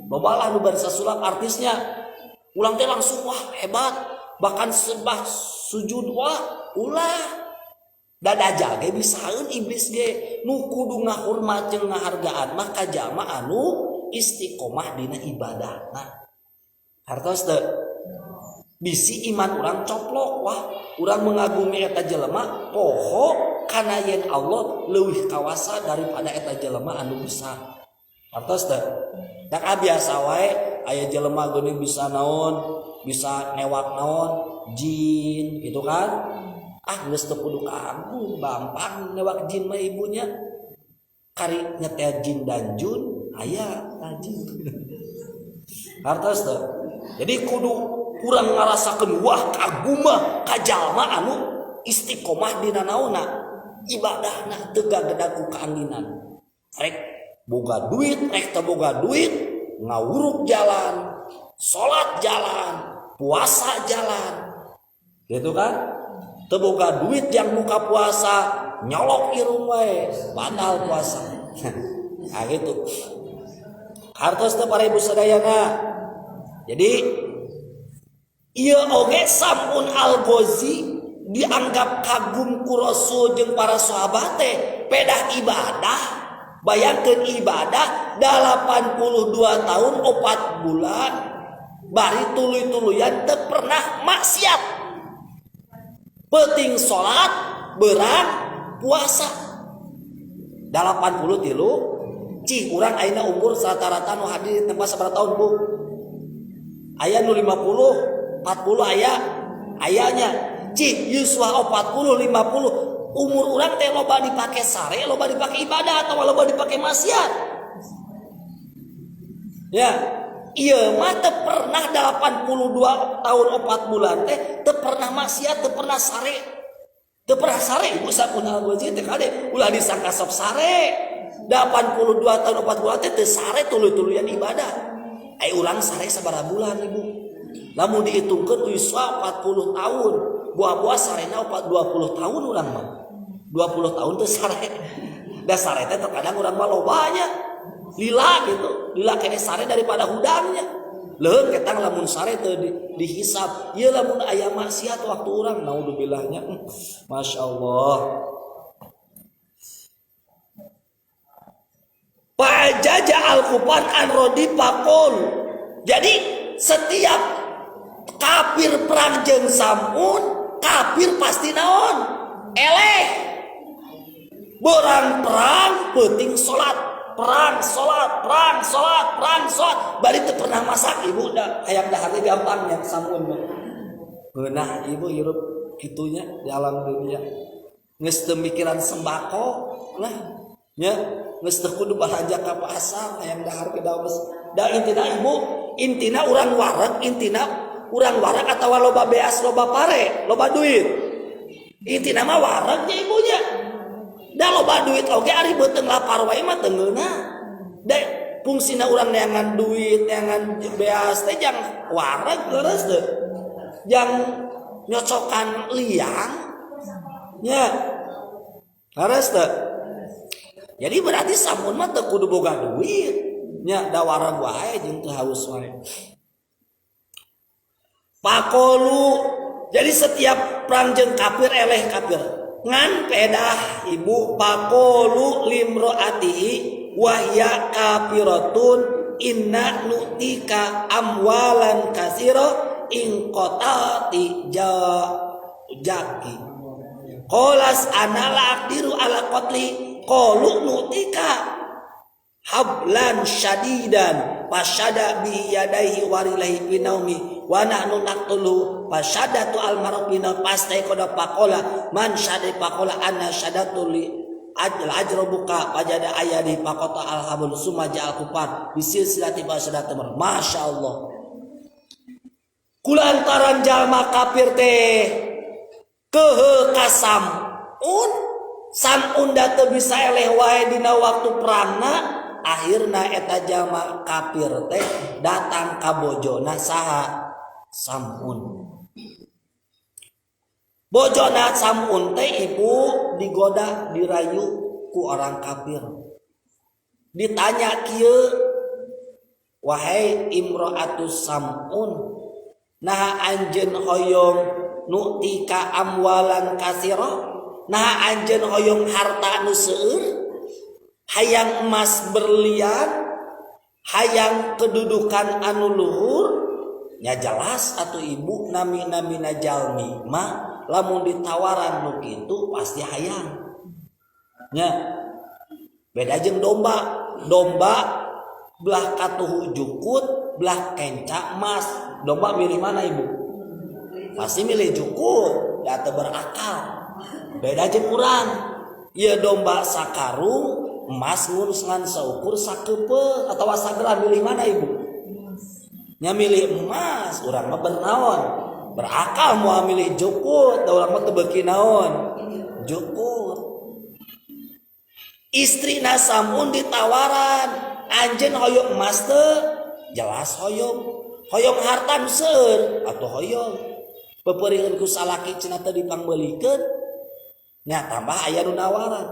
Loba lah nu bisa sulap artisnya. Ulang teh langsung wah hebat, bahkan sembah sujud wah ulah. Da dajjal ge bisaeun iblis ge nu kudu ngahormat jeung ngahargaan mah ka jalma anu istiqomah dina ibadahna. Hartos teu bisi iman urang coplok wah urang mengagumi eta jelema poho kana yen Allah leuwih kawasa daripada eta jelema anu bisa. Hartos teu da biasa wae aya jelema geuning bisa naon bisa newak naon jin gitu kan. Geus teu kudu kaagung bampang newak jin mah ibunya. Kari nyetel jin dan jun aya jin. Hartos teu. Jadi kudu kurang ngarasakeun wah kagumah ka jalma anu istiqomah dina naonna ibadahna teu gagedag ku kaandinan. Rek boga duit, rek teu boga duit, ngawuruk jalan, salat jalan, puasa jalan. Gitu kan? Teu boga duit yang buka puasa, nyolok irung wae, batal puasa. Nah gitu. Hartos teu para ibu sadayana. Jadi ieu oge Sam'un Al-Ghazi dianggap kagum ku Rasul jeung para sahabat teh pedah ibadah. Bayangkeun ibadah 82 tahun 4 bulan bari tuluy-tuluyan teu pernah maksiat. Penting salat, beurang puasa. 83 cih urang ayeuna umur rata-rata nu hadir tempat sabaraha tahun Bu? Aya nu 50, 40 aya ayanya. Cih yuswa 40, 50 umur orang teh loba dipake sare, loba dipake ibadah atau loba dipake maksiat. Ya, iya mah teu pernah 82 tahun 4 bulan teh teu pernah maksiat, teu pernah sare. Teu pernah sare ibu sakunaha Al-Ghazi teh kade ulah disangka sok sare. 82 tahun 4 bulan teh teu sare tuluy-tuluyan ibadah. Ai urang sare sabaraha bulan ibu? Lamun dihitungkeun uswa 40 tahun, buah-buah sarena 20 tahun urang mah. 20 tahun teh sare. Da sare teh terkadang urang mah lobanya. Lila gitu. Lila kene sare daripada hudangnya. Leuheung ketang lamun sare teu dihisab. Ieu lamun aya maksiat waktu urang naudzubillah-nya. Masyaallah. Pajaja al-kufar an rodi pakol. Jadi setiap kafir perang jeung Sam'un, kafir pasti naon? Eleh. Berang perang penting salat, perang salat, perang salat, perang salat. Bari teu pernah masak ibu da hayang dahar ge gampang nya Sam'un mah. Geunah ibu hirup kitunya di alam dunia. Geus teu mikiran sembako lah nya, geus teu kudu belanja ka pasar hayang dahar ke daos. Da intina ibu, intina urang wareg, intina urang wareg atawa loba beas, loba pare, loba duit. Intina mah wareg nya ibunya. Da loba duit oge ari beuteung lapar wae mah teu ngeunah. Da fungsina urang neangan duit, neangan beas teh jang wareg leres teh. Jang nyocokan liang. Nya. Leres teh. Jadi berarti Sam'un mah teu kudu boga duit. Nya da wareg wae jeung teu haus wae. Pakolu. Jadi setiap perang jeung kafir eleh kafir. Ngan pedah ibu pakolu limroatihi wahya kafiratun inna nutika amwalan kasiro in qatati jaki qolas anala aqdiru ala qatli qalu nutika hablan syadidan pasyada bi yadaihi warilahi binaumi wa nahnu naqtulu pasyadatu almarabina pastai koda pakola man syadai pakola anna syadatu li ajra buka pajada ayadi pakota alhabul sumaja alkufar bisil silati pasyadatu mer. Masya Allah, kulantaran jalma kafir teh kehe Sam'un da teu bisa eleh wae dina waktu perangna. Akhirna eta jalma kafir teh datang ka bojona saha Sam'un. Bojona Sam'un teh ibu digoda dirayu ku orang kafir. Ditanya kieu, wahai imro'atus Sam'un, nah anjeun hoyong nu'tika amwalan kasira, nah anjeun hoyong harta nu seueur, hayang emas berlian, hayang kedudukan anu luhur, nya jelas atuh ibu nami-namina jalmi mah lamun ditawaran nu kitu pasti hayang. Nya beda jeung domba belah katuhu jukut, belah kenca emas. Domba milih mana ibu? Pasti milih jukut, da teu berakal. Beda jeung urang, ieu domba sakarung emas ngurus ngan saukur sakeupeung atawa sagera milih mana ibu? nya milih emas urang mah bernaon berakal moal milih jukut da urang mah teu beuki naon jukut. Istrina sampun ditawaran anjeun hoyong emas teu jelas hoyong harta nu seueur atuh hoyong pepeureuheun ku salaki cenah teu dipangbelikeun nya tambah aya nu nawaran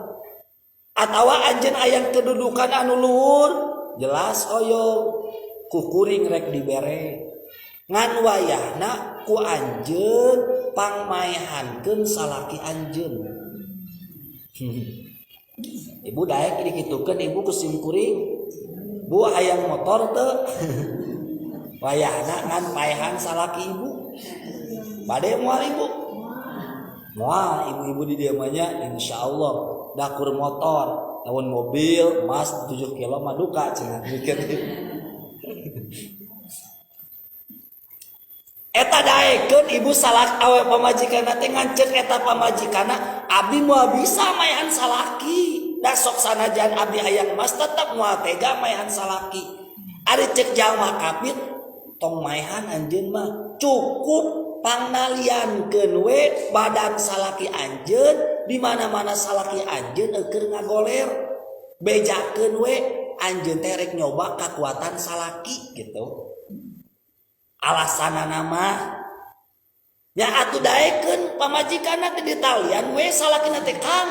atawa anjeun aya kedudukan anu luhur jelas hoyong ku kuring rek dibere ngan wayahna ku anjeun pangmaehankeun salaki anjeun. Ibu daek dikitukeun ibu ku sim kuring bu hayang motor teu wayahna ngan paehan salaki ibu bade moal ibu moal ibu-ibu di dieu mah nya insyaallah dakur motor lawan mobil emas 7 kilo mah duka cenah mikir eta daekeun ibu salak awe pamajikanna teh nganceuk eta pamajikanna abdi moal bisa maehan salaki da sok sanajan abdi hayang emas tetep moal tega maehan salaki ari ceuk jalma kafir tong maehan anjeun mah cukup pangnaliankeun we badan salaki anjeun di mana-mana salaki anjeun keur ngagoler bejakeun we anjeun teh rek nyoba kakuatan salaki gitu. Alasanana mah nya atuh daekeun pamajikanna teh ditalian we salakina teh Kang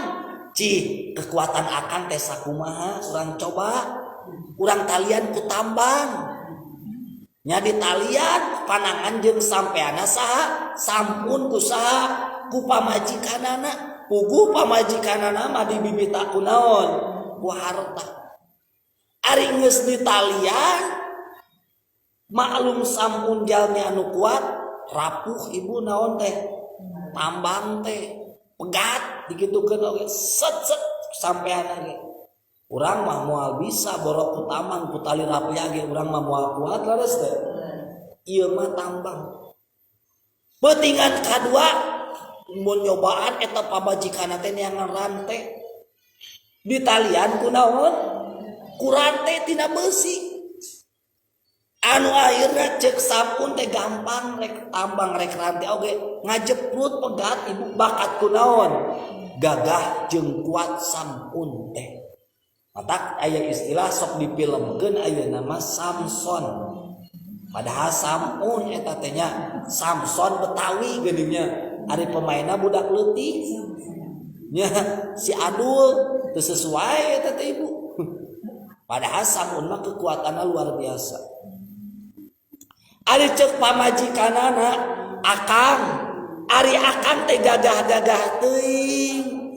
cih kekuatan akang teh sakumaha urang coba urang talian ku tambang nya ditalian panangan jeung sampeana saha sampun ku saha ku pamajikanana puguh pamajikanana mah dibibita ku naon ku harta ari geus ditalian maklum sampun jalmi anu kuat rapuh ibu naon teh tambang teh pegat digitukeun oge set sampean ge urang mah moal bisa borok ku tambang ku tali rapi ge urang mah moal kuat laras teh ieu mah tambang peutingan kadua mun nyobaan eta pamajikanna teh neangan rante ditalian ku naon ku rante tina beusi anu akhirna ceuk sampun teh gampang rek tambang rek rante oge ngajeprut pegat ibu bakat ku naon gagah jeung kuat sampun teh matak aya istilah sok dipilmkeun ayeuna mah Samson padahal sampun eta teh nya Samson Betawi geuning nya ari pemainna budak leutik nya si adul teu sesuai eta teh ibu padahal sampun mah kekuatanna luar biasa. Ari ceuk pamajikanana akang ari akang teh gagah-gagah teuing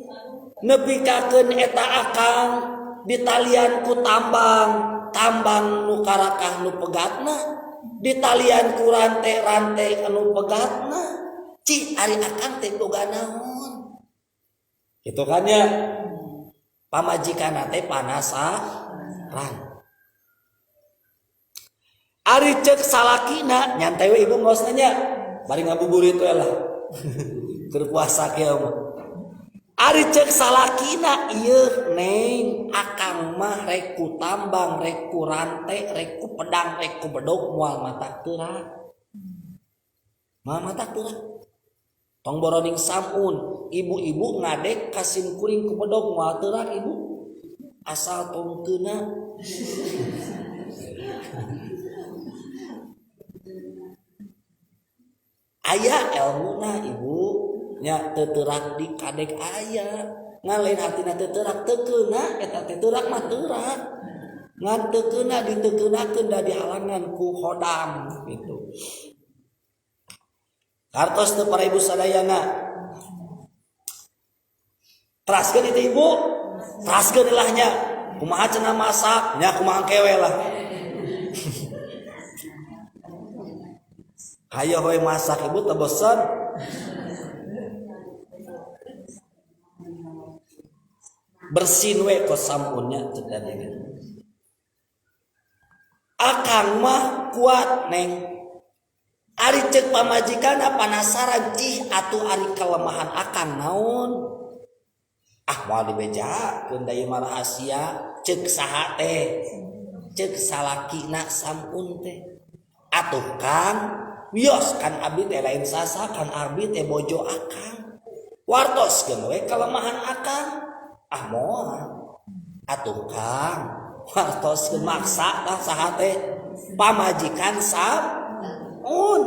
nepikakeun eta akang ditalian ku tambang nu karakah nu pegatna ditalian ku rante anu pegatna cih ari akang teh boga naon kitu kan ya pamajikanna teh panasaran. Ari ceuk salakina nyantai we ibu ngos nanya bari ngabuburit we lah keur puasa kieu mah ari ceuk salakina ieu neng akang mah rek ku tambang rek ku rante rek ku pedang rek ku bedog moal mata teurak tong boroning sampun ibu-ibu ngadek kasim kuring ku bedog moal teurak ibu asal tongkeuna aya elmuna ibu nya teu teurak di kadek aya ngan lain artina teu teurak teu keuna eta teh teurak mah teurak ngan teu keuna diteukeunnakeun da dihalangan ku hodam gitu. Kartos teu para ibu sadayana teraskeun itu ibu teraskeun lah nya kumaha cenah masak nya kumaha kewe lah hayo we masak ibu teu bosan bersin we kos sampunnya cedak akang mah kuat neng ari ceuk pamajikanna panasaran cih atuh ari kelemahan akang naon moal dibejakeun da ieu mah rahasia ceuk saha teh ceuk salakina sampun teh atuh Kang wios kan abdi teh lain sasa kan abdi teh bojo akang wartoskeun we kelemahan akang moal atuh Kang wartoskeun maksa tah saha teh pamajikan sampun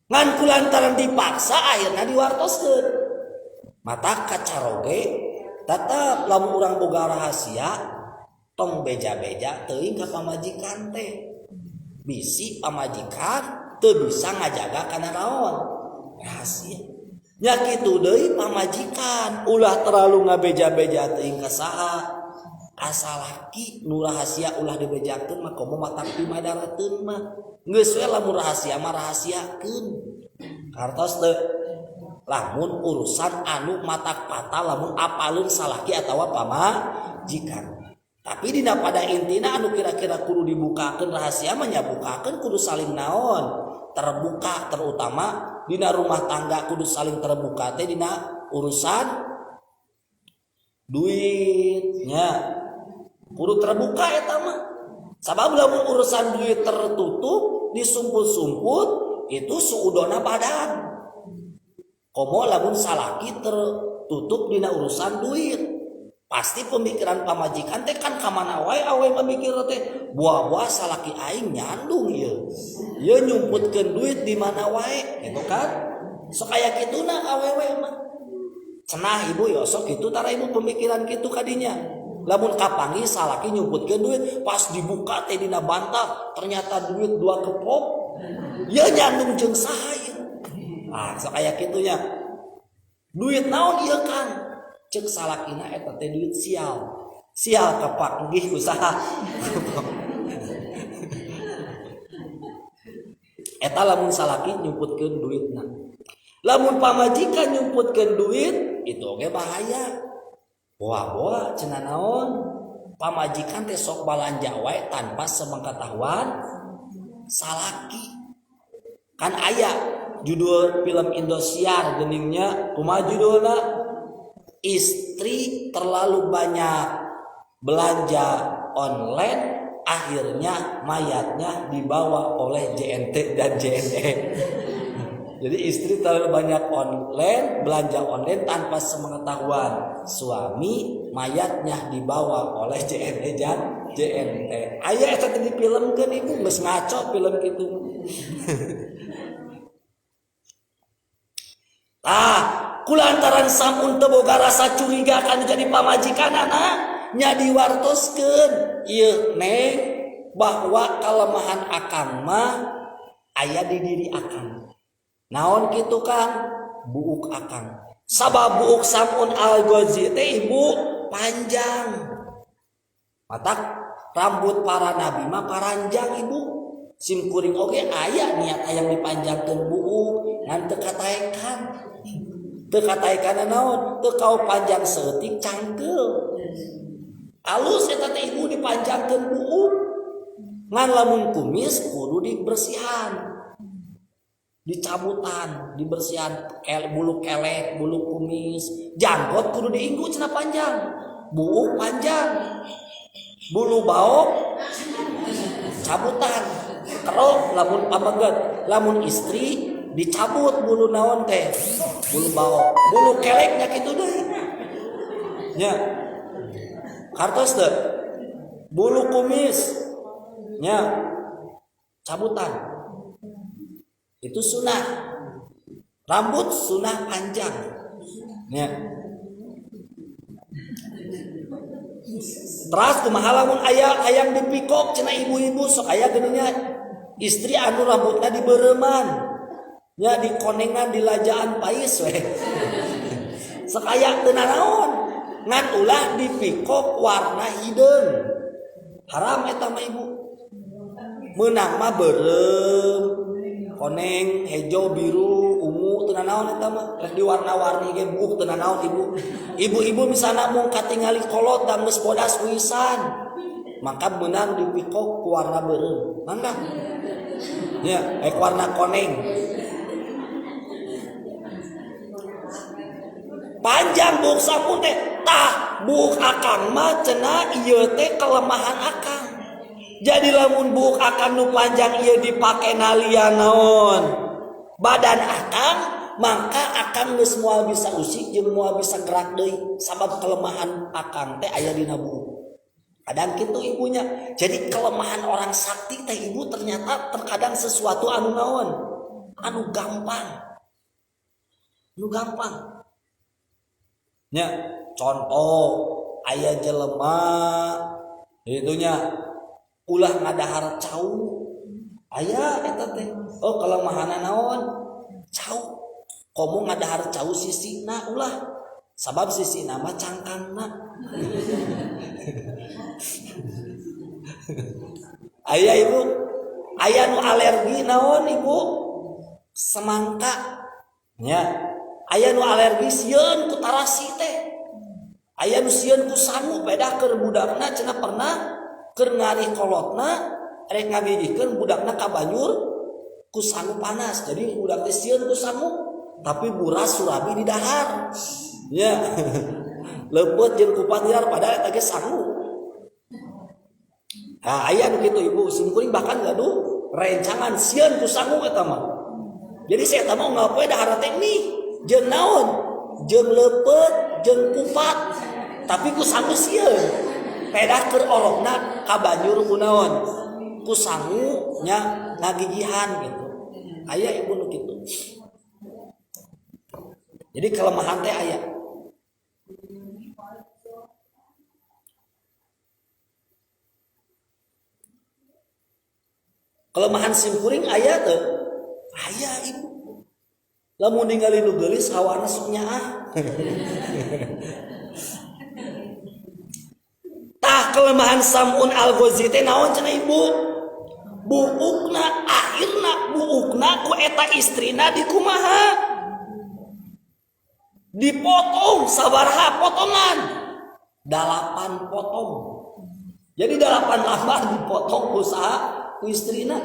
ngan kulantaran dipaksa akhirna diwartoskeun mata kacaroge tetep lamun urang boga rahasia tong beja-beja teuing ka pamajikan teh bisi pamajikan teu bisa ngajaga kana naon rahasia nya kitu deui pamajikan ulah terlalu ngabeja-beja teuing ka saha asa laki nu rahasia ulah dibejakeun mah komo matak pimadarateun mah geus we lamun rahasia mah rahasiakeun kartos teu lamun urusan anu matak patah lamun apaleun salaki atawa pamajikan tapi dina pada intina anu kira-kira kudu dibukakeun rahasia mah nyabukakeun kudu saling naon terbuka terutama dina rumah tangga kudu saling terbuka teh dina urusan duitnya kudu terbuka eta mah sabab lamun urusan duit tertutup disumput-sumput itu suudona badan komo lamun salaki tertutup dina urusan duit pasti pemikiran pamajikan teh kan kamana wae awe memikir teh buah-buah salaki aing nyandung ieu nyumputkeun duit di mana wae gitu kan sok aya kituna awewe mah cenah ibu yo sok kitu tara ibu pemikiran kitu kadinya lamun kapangi salaki nyumputkeun duit pas dibuka teh dina bantal ternyata duit 2 kepok ya nyandung jeung saha ieu sok aya kitunya duit naon ieu Kang cek salakina eta teh duit sial kepak nggih usaha eta lamun salaki nyumputkeun duitna lamun pamajikan nyumputkeun duit itu oge bahaya boa cenah naon pamajikan teh sok balanja wae tanpa sepengetahuan salaki kan aya judul film Indosiar geningnya kumaha judulna istri terlalu banyak belanja online akhirnya mayatnya dibawa oleh JNT dan JNE jadi istri terlalu banyak online belanja online tanpa sepengetahuan suami mayatnya dibawa oleh JNE dan JNT aya eta di film kan ibu geus ngaco film kitu kulantaran sampun teu boga rasa curiga kan jadi pamajikanana nya diwartoskeun ieu neng bahwa kelemahan akang mah aya di diri akang naon kitu kan buuk akang sabab buuk sampun algozi teh ibu panjang matak rambut para nabi mah paranjang ibu simkuring oge aya niat hayang dipanjangkeun buuk ngan teu kataekan teu kataekan naon teu kau panjang seutik cangkeul alus eta teh ibu dipanjangkeun buuk ngan lamun kumis kudu dibersihan dicabutan dibersihan bulu kelek bulu kumis janggot kudu diinggu cenah panjang buuk panjang bulu baok cabutan kerok lamun pameget lamun istri dicabut bulu naon teh bulu baok bulu keleknya kitu deui nya kartos teh bulu kumis nya cabutan itu sunah rambut sunah panjang nya teras kumaha lamun aya hayang dipikok cenah ibu-ibu sok aya geuninnya istri anu rambutna dibeureman nya dikonengan di lajaan pais we sok aya teu naon ngan ulah dipikok warna hideung haram eta mah ibu meunang mah beureum koneng hejo biru ungu teu naon eta mah rek diwarna-warni ge buuk teu naon ibu misalna mung katingali kolot da geus bodas wisan maka meunang dipikok ku warna beureum mangga nya warna koneng panjang buuk sampun teh tah buuk akang mah cenah ieu teh kelemahan akang Jadi lamun buuk akan nu panjang ieu dipake nalian naon badan akang, maka akang geus moal bisa usik jeung moal bisa gerak deui sabab kelemahan akang teh aya dina buuk. Kadang kitu ibunya. Jadi kelemahan orang sakti teh ibu ternyata terkadang sesuatu anu naon? Anu gampang. Anu gampang. Nya contoh aya jelema itunya ulah ngadahar cau. Aya eta teh. Oh kelemahanna naon? Cau. Komo ngadahar cau sisina ulah. Sabab sisina mah cangkangna. Aya ibu, aya nu alergi naon ibu? Semangka. Nya, aya nu alergi sieun ku tarasi teh. Aya nu sieun ku sangu beda keur budakna cenah pernah keur ngari kolotna rek ngagigikeun budakna ka banjur ku sangu panas. Jadi budak teh sieun ku sangu tapi buras surabi di dahar. Ya. Leupet jeung kupat liar padahal eta ge sangu. Nah, aya nu kitu ibu, simkuring bahkan gaduh rencangan sieun ku sangu eta mah. Jadi saya eta mah ngapoe dahar teh nih, jeung naon? Jeung leupet, jeung kupat. Tapi ku sangu sieun. Pedah keur orokna ka banjur ku naon? Ku sangu nya ngagigihan gitu. Aya ibu nu kitu. Jadi kelemahan teh aya. Kelemahan simkuring aya teu? Aya ibu. Lamun ningali nu geulis hawana sok nyaah. Tah kelemahan Sam'un Al-Ghazi teh naon cenah ibu? Buukna akhirna buukna ku eta istrina dikumaha? Dipotong sabaraha potongan? 8 potong. Jadi 8 lambar dipotong usaha ku istrina.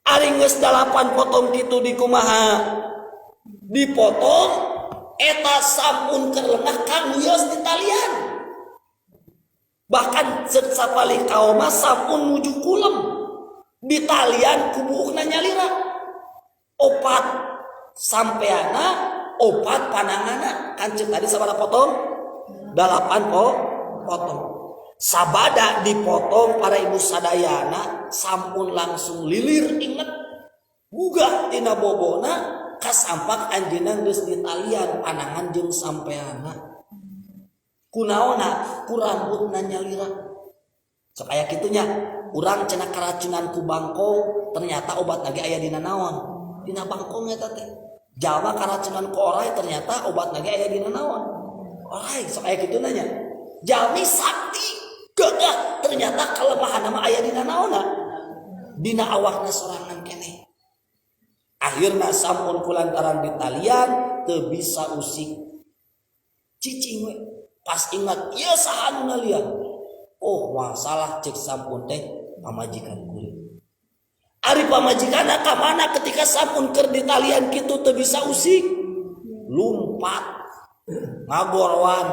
Ari geus 8 potong kitu dikumaha? Dipotong eta Sam'un keur lengah kanguyos di talian. Bahkan sapali kaoma Sam'un nuju kulem di talian ku buukna nyalira. 4 sampeana 4 panangana kan ceuk tadi sabaraha potong? 8 potong. Sabada dipotong para ibu sadayana Sam'un langsung lilir inget gugah tina bobona kasampak anjeunna geus ditalian panangan jeung sampeana kunaona ku rambutna nyalira sok aya kitunya urang cenah karacunan ku bangkong ternyata obat lagi aya dina naon dina bangkong eta teh jalma karacunan ku orai ternyata obat lagi aya dina naon orai sok aya kitu nanya jalmi sakti gagah ternyata kelemahan nama aya dina naonna dina awakna sorangan keneh. Akhirna Sam'un kulantaran di talian teu bisa usik cicing we pas ingat ieu saha nu ngalian oh masalah cek Sam'un teh pamajikan kuring ari pamajikanna ka mana ketika Sam'un keur di talian kitu teu bisa usik lumpat ngagorwan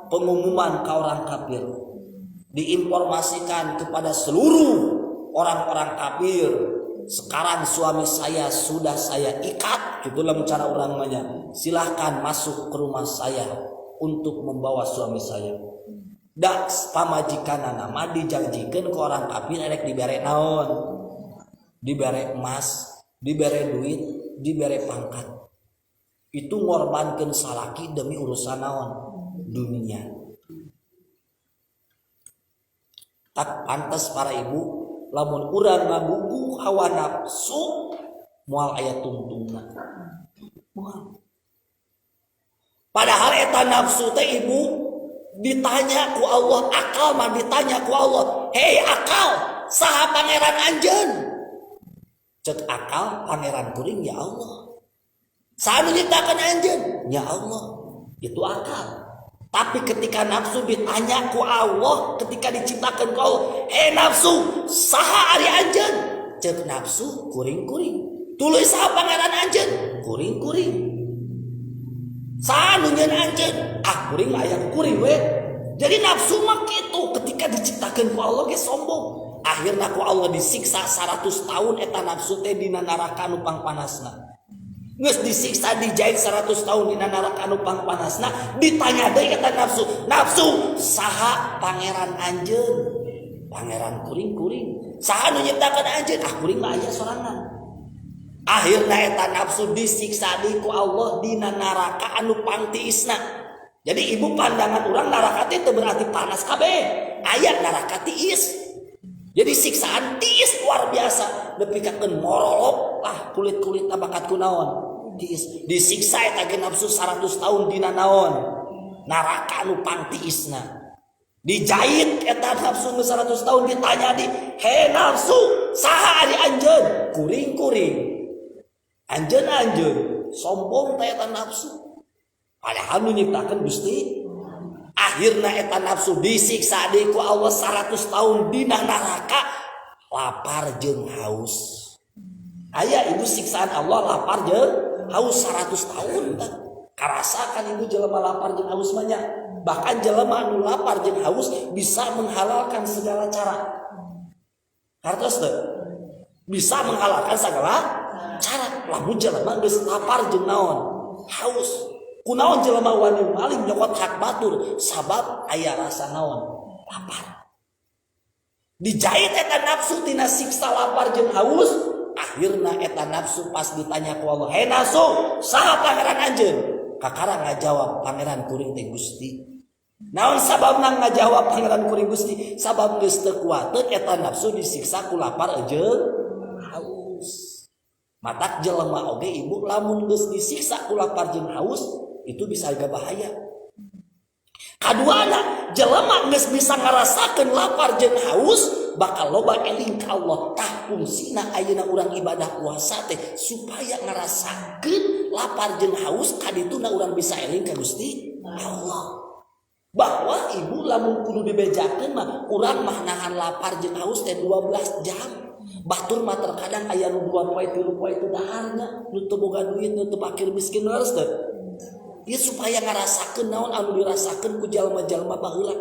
pengumuman ka orang kafir diinformasikan kepada seluruh orang-orang kafir sekarang suami saya sudah saya ikat gitu dalam cara orang banyak silahkan masuk ke rumah saya untuk membawa suami saya dak pamajikan nama dijanjikan ke orang kafir erek dibere naon dibere emas dibere duit dibere pangkat itu ngorbankeun salaki demi urusan naon dunia. Tak pantas para ibu lamun urang ngagugu hawa nafsu moal aya tungtungna moal padahal eta nafsu teh ibu ditanya ku Allah akal mah ditanya ku Allah hei akal saha pangeran anjeun cek akal pangeran kuring ya Allah saha nu nyiptakeun anjeun ya Allah itu akal. Tapi ketika nafsu ditanya ku Allah, ketika diciptakan ku Allah, nafsu, saha ari anjeun? Ceuk nafsu kuring-kuring. Tuluy saha pangeran anjeun? Kuring-kuring. Saha nu nyeun anjeun? Ah kuring aya kuring we. Jadi nafsu mah gitu ketika diciptakan ku Allah ge sombong. Akhirna ku Allah disiksa 100 tahun eta nafsu teh dina neraka anu pangpanasna. Geus disiksa dijahit 100 tahun dina neraka anu pangpanasna, ditanya deui eta nafsu. Nafsu, saha pangeran anjeun? Pangeran kuring-kuring. Saha nu nyiptakeun anjeun? Ah kuring mah aya sorangan. Akhirna eta nafsu disiksa deui ku Allah dina neraka anu pangtiisna. Jadi ibu pandangan orang neraka itu berarti panas kabeh. Aya neraka tiis. Jadi siksaan tiis luar biasa. Depikakeun morolop lah kulit-kulit bakat kunaon. Tiis. Disiksa eta ge nafsu 100 tahun dina naon? Neraka anu pangtiisna. Dijahit eta nafsu 100 tahun ditanya di, "He nafsu, saha ari anjeun?" Kuring-kuring. Anjeun-anjeun, sombong teh eta nafsu. Padahal nu nyiptakeun Gusti. Akhirna eta nafsu disiksa deui ku Allah 100 tahun dina neraka, lapar jeung haus. Aya ibu siksaan Allah lapar jeung haus 100 tahun. Karasakan ibu jelema lapar jeung haus mah nya. Bahkan jelema anu lapar jeung haus bisa menghalalkan segala cara. Hartos teu? Bisa menghalalkan segala cara. Lamun jelema geus lapar jeung naon? Haus. Kunaon jelema wani maling nyokot hak batur sabab aya rasa naon? Lapar. Dijahit eta nafsu tina siksa lapar jeung haus, akhirna eta nafsu pas ditanya ku Allah, "He nafsu, saha pangeran anjeun?" Kakara ngajawab, "Pangeran kuring teh Gusti." Naon sababna ngajawab pangeran kuring Gusti? Sabab geus teu kuateun eta nafsu disiksa ku lapar jeung haus. Matak jelema oge ibu lamun geus disiksa ku lapar jeung haus, itu bisa agak bahaya. Kaduana, jelema geus bisa ngarasakeun lapar jeung haus, bakal loba eling ka Allah. Tah fungsina ayeuna urang ibadah puasa teh supaya ngarasakeun lapar jeung haus, kadituna urang bisa eling ka Gusti Allah. Bahwa ibu lamun kudu dibejakeun mah urang mah nahan lapar jeung haus teh 12 jam. Batur mah terkadang aya nu 2 poe 3 poe teu daharna, nu teu boga duit, nu teu fakir miskin harus teh. Dia supaya ngarasakeun naon anu dirasakeun ku jalma-jalma baheula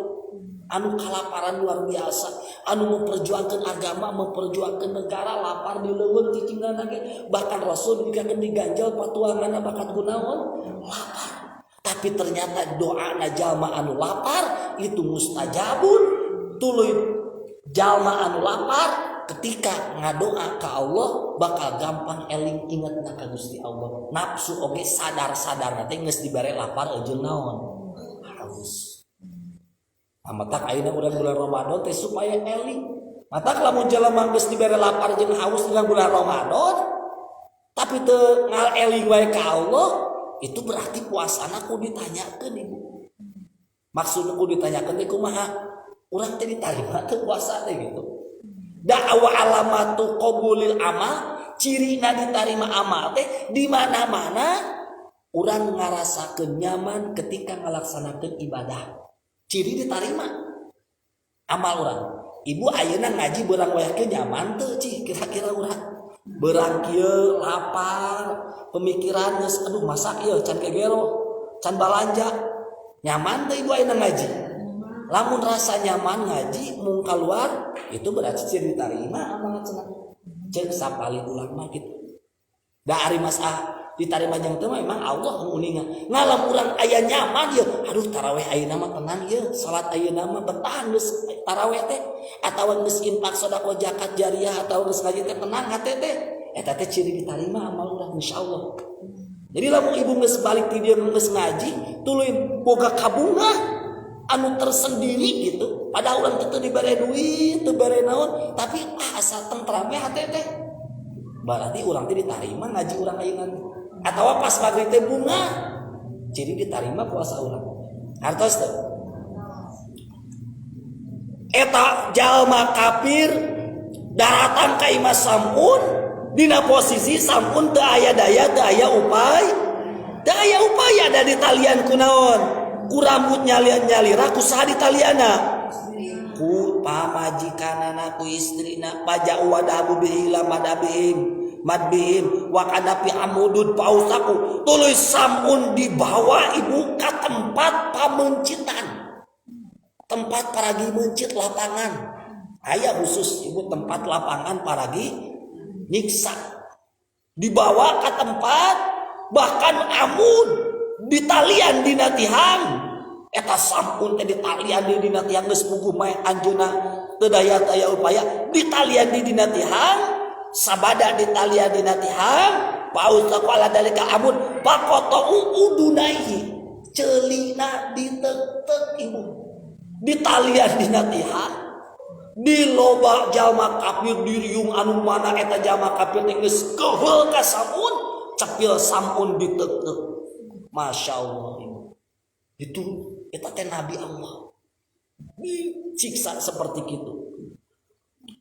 anu kalaparan luar biasa, anu memperjuangkan agama, memperjuangkan negara, lapar di leuweung cicingna ge. Bahkan Rasul dikakeun diganjal patuanganna bakat kunaon? Lapar. Tapi ternyata doana jalma anu lapar itu mustajabun. Tuluy jalma anu lapar ketika ngadoa ka Allah bakal gampang eling ingetna ka Gusti Allah. Nafsu oge sadar-sadar teh geus dibere lapar jeung naon? Haus. Amatak ayeuna urang bulan Ramadan teh supaya eling. Matak lamun jelema geus dibere lapar jeung haus dina bulan Ramadan tapi teu ngaeling wae ka Allah, itu berarti puasana ku ditanyakeun ibu. Maksudna ku ditanyakeun teh kumaha? Urang teh ditarima teu puasa teh gitu. Da'wa alamatu qabulil amal, cirina ditarima amal teh di mana-mana urang ngarasakeun nyaman ketika ngalaksanakeun ibadah. Ciri ditarima amal urang. Ibu ayeuna ngaji beurang wayahkeun nyaman teu cih kira-kira urang? Beurang kieu lapar, pemikiran geus aduh masak ieu can kegero, can balanja. Nyaman teu ibu ayeuna ngaji? Lamun rasa nyaman ngaji mung keluar itu berarti ciri diterima amal cenah. Ceuk sapali ulama gitu. Da ari masah diterima jeung teu memang Allah nguninga. Ngalam urang aya nyaman ye, aduh tarawih ayeuna mah tenang ye, salat ayeuna mah betah geus tarawih teh atawa geus infak sedekah zakat jariyah atawa geus ngaji teh tenang hate teh. Eta teh ciri diterima amal urang insyaallah. Jadi lamun ibu geus balik ti dieu geus ngaji, tuluy boga kabungah anu tersendiri gitu. Padahal urang teu dibere duit, teu bare naon, tapi asa tentrame hate teh. Berarti urang teh ditarima ngaji urang ayeuna. Atawa pas maghrib teh bunga, ciri ditarima puasa urang. Hartos teh. Eta jalma kafir daratan ka imah Samun dina posisi Samun teu aya daya, teu aya upaya. Teu aya upaya da di talian kunaon? Ku rambut nyalira ku saha di taliana? Ku pamajikanana ku istrina paja wadabu bihila madbihim wa kanapi amudud pausaku. Tuluy Samun dibawa ibu ka tempat pamencitan. tempat paragi mencit lapangan. Aya khusus ibu tempat lapangan paragi nyiksa. Dibawa ke tempat bahkan amun ditalian dina tihang eta sampun teh ditalian di dina tihang geus puguh mae anjeunna teu daya taya upaya ditalian di dina tihang sabada ditalian dina tihang paus taqala dalika amun pakotou udunaihi ceulina diteuk-teuk ibu ditalian dina tihang di loba jalma kafir diriung anu mana eta jalma kafir teh geus keheul ka sampun cepil sampun diteuk-teuk. Masya Allah itu eta teh nabi Allah disiksa seperti itu.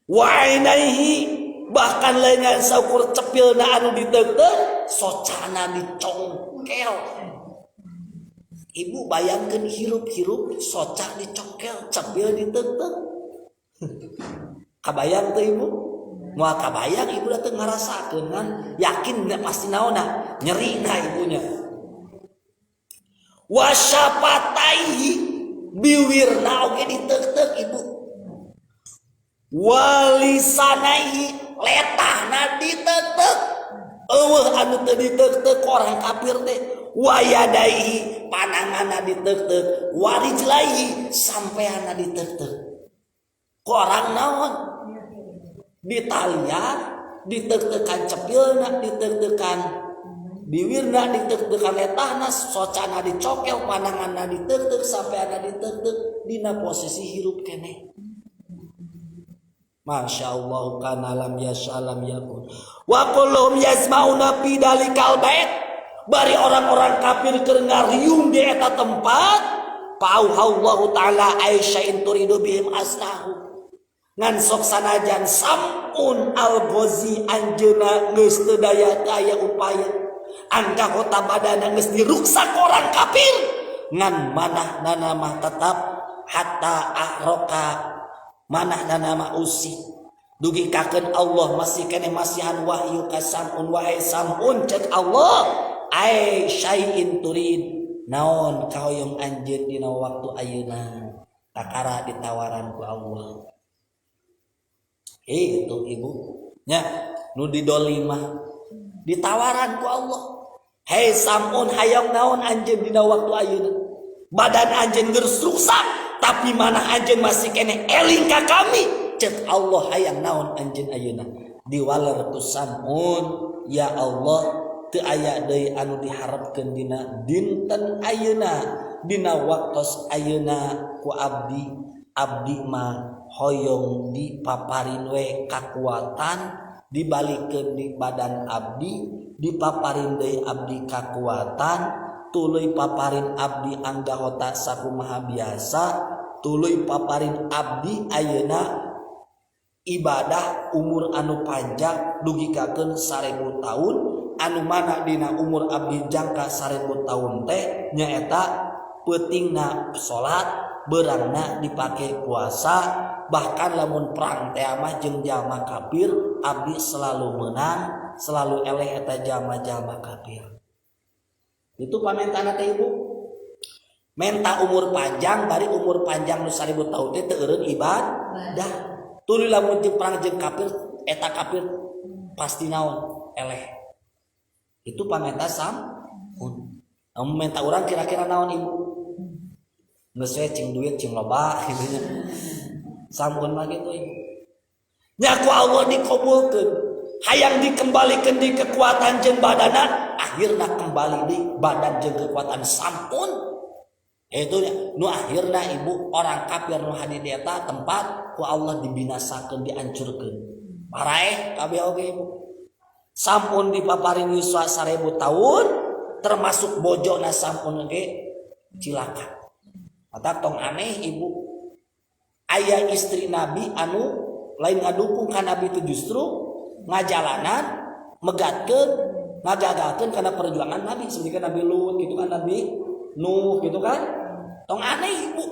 Wa ainaihi bahkan lainnya saukur cepilna anu diteuk-teuk socana dicongkel. Ibu bayangkeun hirup-hirup soca dicongkel cepil diteuk-teuk. Kabayang tuh ibu, mau kabayang ibu datang ngarasakeun kan, yakin pasti naona nyeri na ibunya. Wasyapataihi biwirna oge diteuk-teuk ibu. Walisanaihi letahna diteuk-teuk. Eueuh anu teu diteuk-teuk orang kafir teh. Wayadaihi pananganna diteuk-teuk. Warijlaihi sampeana diteuk-teuk. Orang naon ditalian diteuk-teukan cepilna diteuk-teukan biwirna diteuk-teukan letahna socana dicokel pananganna diteuk-teuk sapeana diteuk-teuk dina posisi hirup keneh. Masya Allah kana lam yas'alam yakun wa qulhum yasmauna fi dalikal bait bari orang-orang kafir keur ngariung di eta tempat pauhallahu taala aisya'in turidu bihim asnahu ngan sok sanajan sampun al-ghazi anjeuna geus teu daya upaya angka kota badana geus diruksak orang kafir ngan manahna mah tetap hatta ahroka manahna mah usih dugi kakeun Allah masih keneh masihan wahyu ka samun wahai samun cek Allah ai syai'in turid naon kahoyong anjeun dina waktu ayeuna takara ditawaran ku Allah. Itu ibu nya nu didolimah ditawaran ku Allah. Hei samun hayang naon anjeun dina waktu ayeuna badan anjeun geus rusak tapi mana anjeun masih keneh eling ka kami cek Allah hayang naon anjeun ayeuna diwaler ku samun ya Allah teu aya deui anu diharepkeun dina dinten ayeuna dina waktos ayeuna ku abdi mah hoyong dipaparin we kakuatan dibalikeun di badan abdi dipaparin deui abdi kakuatan tuluy paparin abdi anggahota sakumaha biasa tuluy paparin abdi ayeuna ibadah umur anu panjang dugikakeun 1000 tahun anu mana dina umur abdi jangka 1000 tahun teh nyaeta peutingna salat berangna dipake puasa bahkan lamun perang teh mah jeung jalma kafir abdi selalu menang selalu eleh eta jalma-jalma kafir. Itu pamentana teh ibu menta umur panjang bari umur panjang nu 1000 tahun teh teu eureun ibadah tuluy lamun teu perang jeung kafir eta kafir pasti naon eleh. Itu pamenta sampun menta urang kira-kira naon ibu geus we cing duit cing loba gitu nya. Sampun mah kitu nya ku Allah dikabulkeun hayang dikembalikeun di kekuatan jeung badana akhirna kembali di badan jeung kekuatan sampun itu nu akhirna ibu orang kafir nu hadi di eta tempat ku Allah dibinasakeun dihancurkeun paraeh kabeh oge ibu sampun dipaparin wiswa 1000 tahun termasuk bojona sampun oge cilaka. Mata tong aneh ibu aya istri Nabi anu lain ngadukung ka Nabi itu justru ngajalanan megatkeun ngagagalkeun kana perjuangan Nabi seperti Nabi Lut gitu kan Nabi Nuh gitu kan tong aneh ibu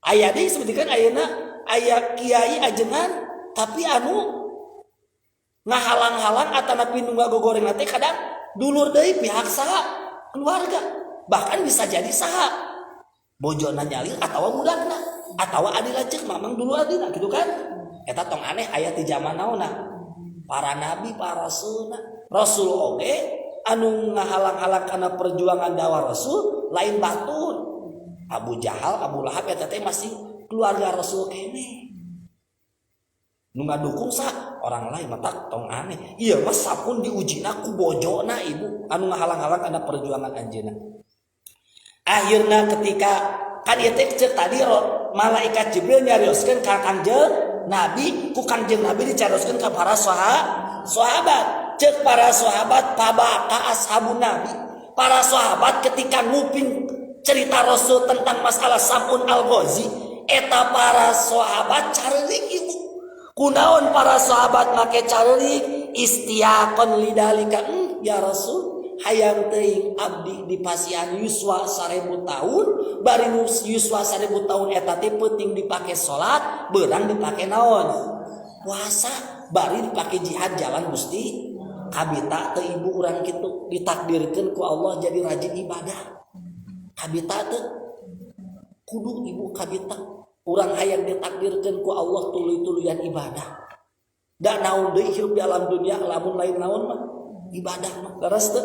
aya deui seperti kan ayeuna aya kiai ajengan tapi anu ngahalang-halang atanapi nu ngagogoreng teh kadang dulur deui pihak saha keluarga bahkan bisa jadi saha bojona nyalil atawa budakna atawa adila cek mamang dulu adila gitu kan. Eta tong aneh aya ti zaman naonna para nabi para rasul oge anu ngahalang-halang kana perjuangan dakwah rasul lain batun. Abu Jahal Abu Lahab eta teh masih keluarga rasul kene nu ngadukung sa orang lain mata tong aneh ieu mah sampun diujina ku bojona ibu anu ngahalang-halang kana perjuangan anjeunna. Akhirna ketika kan ieu teh ceuk tadi malaikat Jibril nyarioskeun ka Kangjeng Nabi, ku Kangjeng Nabi dicarioskeun ka para sahabat. Ceuk para sahabat tabaka ashabun Nabi. Para sahabat ketika nguping cerita Rasul tentang masalah Sam'un al-Ghazi, eta para sahabat careulik ibu. Kunaon para sahabat make careulik istiyaqan lidalika ya Rasul hayang teuing abdi dipasihan yuswa 1000 tahun bari yuswa 1000 tahun eta teh penting dipake salat beurang dipake naon puasa bari dipake jihad jalan Gusti kabita teu ibu urang kitu ditakdirkeun ku Allah jadi rajin ibadah kabita teu kudu ibu kabita urang hayang ditakdirkeun ku Allah tuluy-tuluyan ibadah da naon deui hirup di alam dunia lamun lain naon mah ibadah mah leres teu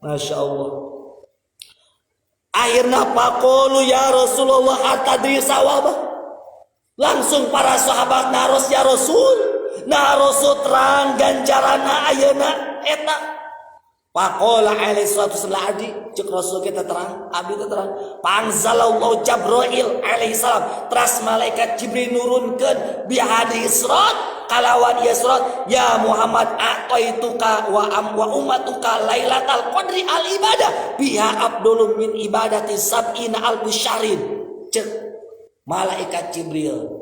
Masya Allah. Akhirna faqulu ya Rasulullah atadri sawaba langsung para sahabat naros ya Rasul nah Rasul terang ganjarana ayeuna eta faqala alaihi salatu wasallam cek Rasul kita terang abdi teh terang panzalallahu Jibril alaihi salam teras malaikat Jibril nurunkeun bi hadis Isra kalawan Isra ya Muhammad a'taituka wa ummatuka lailatal qadri al ibadah biha abdulun min ibadati sab'ina alfi syahrin cek malaikat Jibril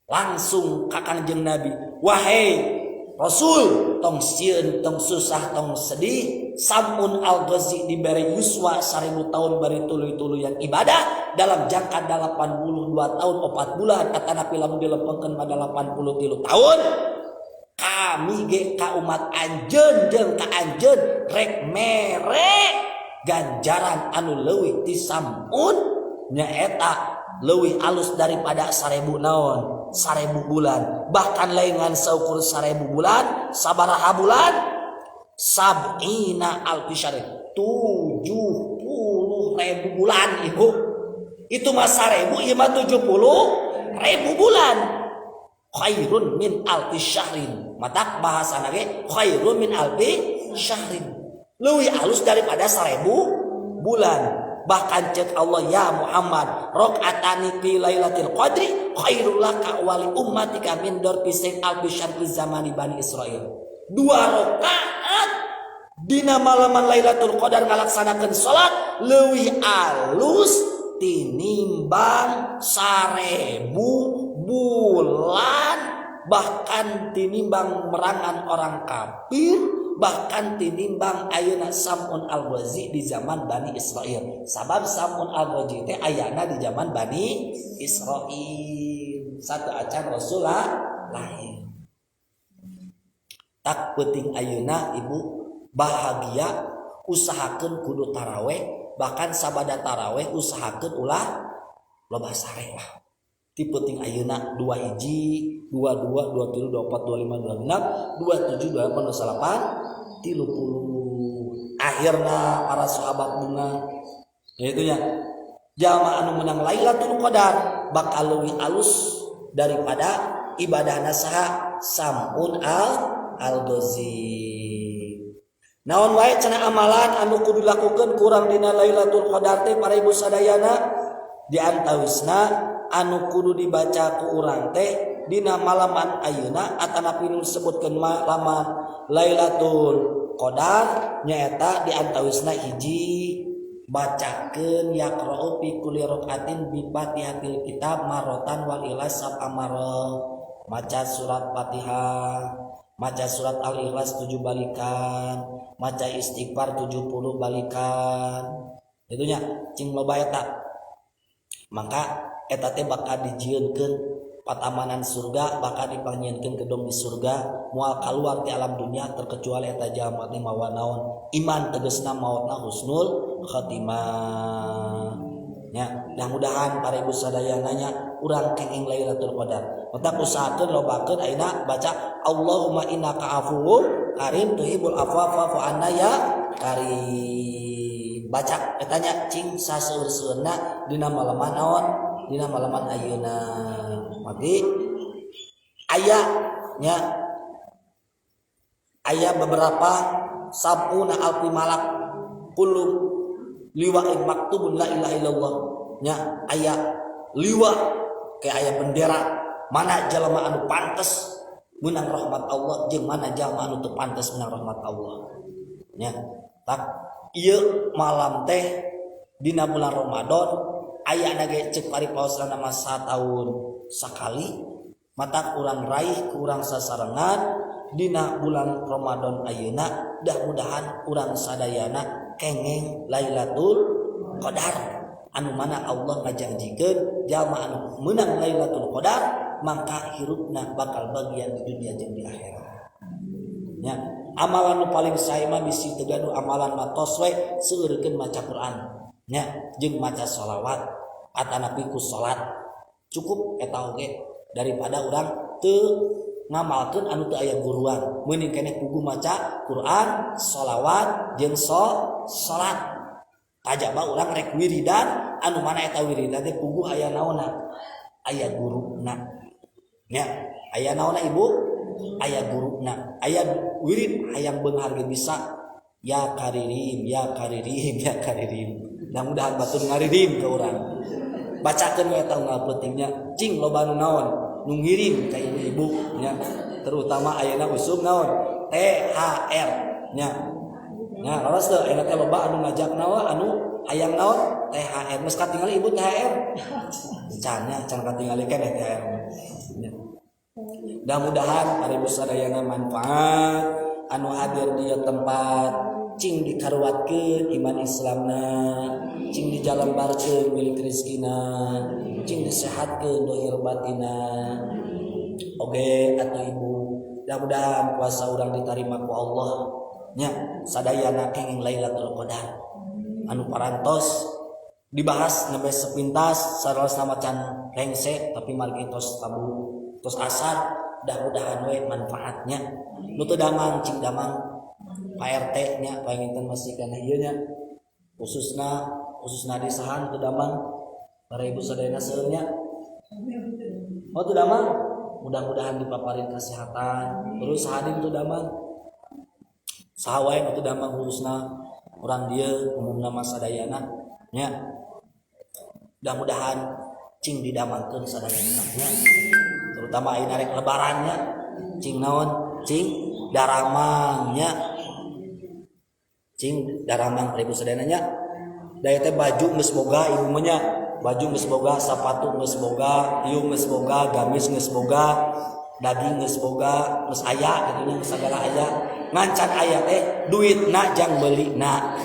langsung ka Kangjeng Nabi wahai Rasul tong sieun tong susah tong sedih Sam'un al-Ghazi diberi yuswa 1000 tahun bari tuluy-tuluyan ibadah dalam jangka 82 tahun 4 bulan atanapi lamun dilepengkeun pada 83 tahun kami ge ka umat anjeun jeung ka anjeun rek mere ganjaran anu leuwih ti Sam'un nyaeta leuwih alus daripada 1000 naon 1000 bulan bahkan laingan saukur 1000 bulan sabaraha bulan sab'ina alfi syahr 70.000 bulan ibu itu mah 1000 ieu mah 70.000 bulan khairun min alfi syahrin matak bahasana ge khairun min alfi syahrin leuwih alus daripada 1000 bulan bahkan cek Allah ya Muhammad rakaatani fi lailatul qadri khairul laka wa li ummatika min darbisin alfi syahr zamani bani Israil 2 rakaat dina malaman Lailatul Qadar ngalaksanakeun salat leuwih alus tinimbang 1000 bulan bahkan tinimbang merangan orang kafir bahkan tinimbang ayeuna Sam'un al-Ghazi di zaman Bani Israil sabab Sam'un al-Ghazi teh ayana di zaman Bani Israil satu acan Rasulullah lain tak penting ayeuna ibu bahagia usahakeun kudu taraweh bahkan sabada taraweh usahakeun ulah loba sare lah ti penting ayeuna 2 hiji 22 23 24 25 26 27 28 29 30 akhirna para sahabat bunga yaitu ya jamaah anu menang Lailatul Qadar bakal leuwih alus daripada ibadahna saha Sam'un al-Ghazi. Naon wae cenah amalan anu kudu dilakukeun kurang dina Lailatul Qadar teh para ibu sadayana di antawisna anu kudu dibaca ku urang teh dina malaman ayeuna atanapi nu disebutkeun malaman Lailatul Qadar nyaeta di antawisna hiji bacakeun yaqra'u fi kulli rakaatin bi Fatihatil kitab marotan wal ilas sab amara maca surat Fatihah maca surat Al-Ikhlas 7 balikan maca istighfar 70 balikan itunya cing loba eta maka eta teh bakal dijieunkeun patamanan surga bakal dipangnyieunkeun gedung di surga moal kaluar ti alam dunia terkecuali eta jalma teh mawa naon iman tegasna maotna husnul khatimah nya da Mudah-mudahan para ibu sadayananya urang kenging Lailatul Qadar. Mata usahakeun lobakeun ayeuna baca Allahumma innaka afuwwun karim tuhibbul afwa fa'fu anna ya karim. Baca etanya cing saseur-seurna dina malaman naon? Dina malaman ayeuna. Mati aya nya aya beberapa sabuna alfi malak kullu liwa'in maktubun la ilaha illallah nya aya liwa kayak aya bendera mana jalma anu pantes menang rahmat Allah jeung mana jalma anu teu pantes menang rahmat Allah nya tak ieu malam teh dina bulan Ramadan aya ge ceuk paripaosna nama sataun sakali mata urang raih ku urang sasarengan dina bulan Ramadan ayeuna mudah-mudahan urang sadayana kengeng Lailatul Qadar anu mana Allah ngajanjikeun jalma anu meunang Lailatul Qadar maka hirupna bakal bagian di dunia jeung di akhirat nya amalan nu paling sae mah bisi teu gaduh amalan matos we seureurkeun maca Quran nya jeung maca shalawat atanapi ku salat cukup eta oge daripada urang teu ngamalkeun anu teu aya guruan meuning keneh kudu maca Quran shalawat jeung salat kajaba urang rek wiridan anu mana eta wiridan teh kudu aya naonna aya guruna nya aya naonna ibu aya guruna aya wirid hayang beunghar ge bisa ya karirim ya karirim ya karirim mudah-mudahan batur ngaririm ke urang bacakeun we eta unggal pentingnya cing loba nu naon nu ngirim ka ibu-ibu nya terutama ayeuna usum naon THR nya nya laras teh ayeuna teh loba anu ngajak naon anu hayang naon THR geus katingali ibu THR can katingali keneh THR nya mudah-mudahan para ibu sadayana manfaat anu hadir di tempat cing dikaruatkeun iman Islamna cing dijalembarkeun milik rezekina cing disehatkeun dohir batina oge atuh ibu mudah-mudahan puasa urang ditarima ku Allah nya sadayana kenging Lailatul Qadar anu parantos dibahas nembe sepintas saros macan rengse tapi margi tos tabu tos asar mudah-mudahan we manfaatnya nu teu damang cing damang Pak RT nya panginten masih kana ieu nya khususna di sahan teu damang para ibu sadayana seueur nya oh teu damang mudah-mudahan dipaparin kesehatan terus sahanin teu damang saha wae nu teu damang khususna urang dieu umumna sadayana nya mudah-mudahan cing didamangkeun sadayana nya terutama ayeuna rek lebarannya cing naon cing daramangnya cing daramang ribu sedananya daya teh baju geus boga ibu nya baju geus boga sapatu geus boga ieu geus boga gamis geus boga daging geus boga geus aya kitu nya sagala aya ngancan aya teh duitna jang beulina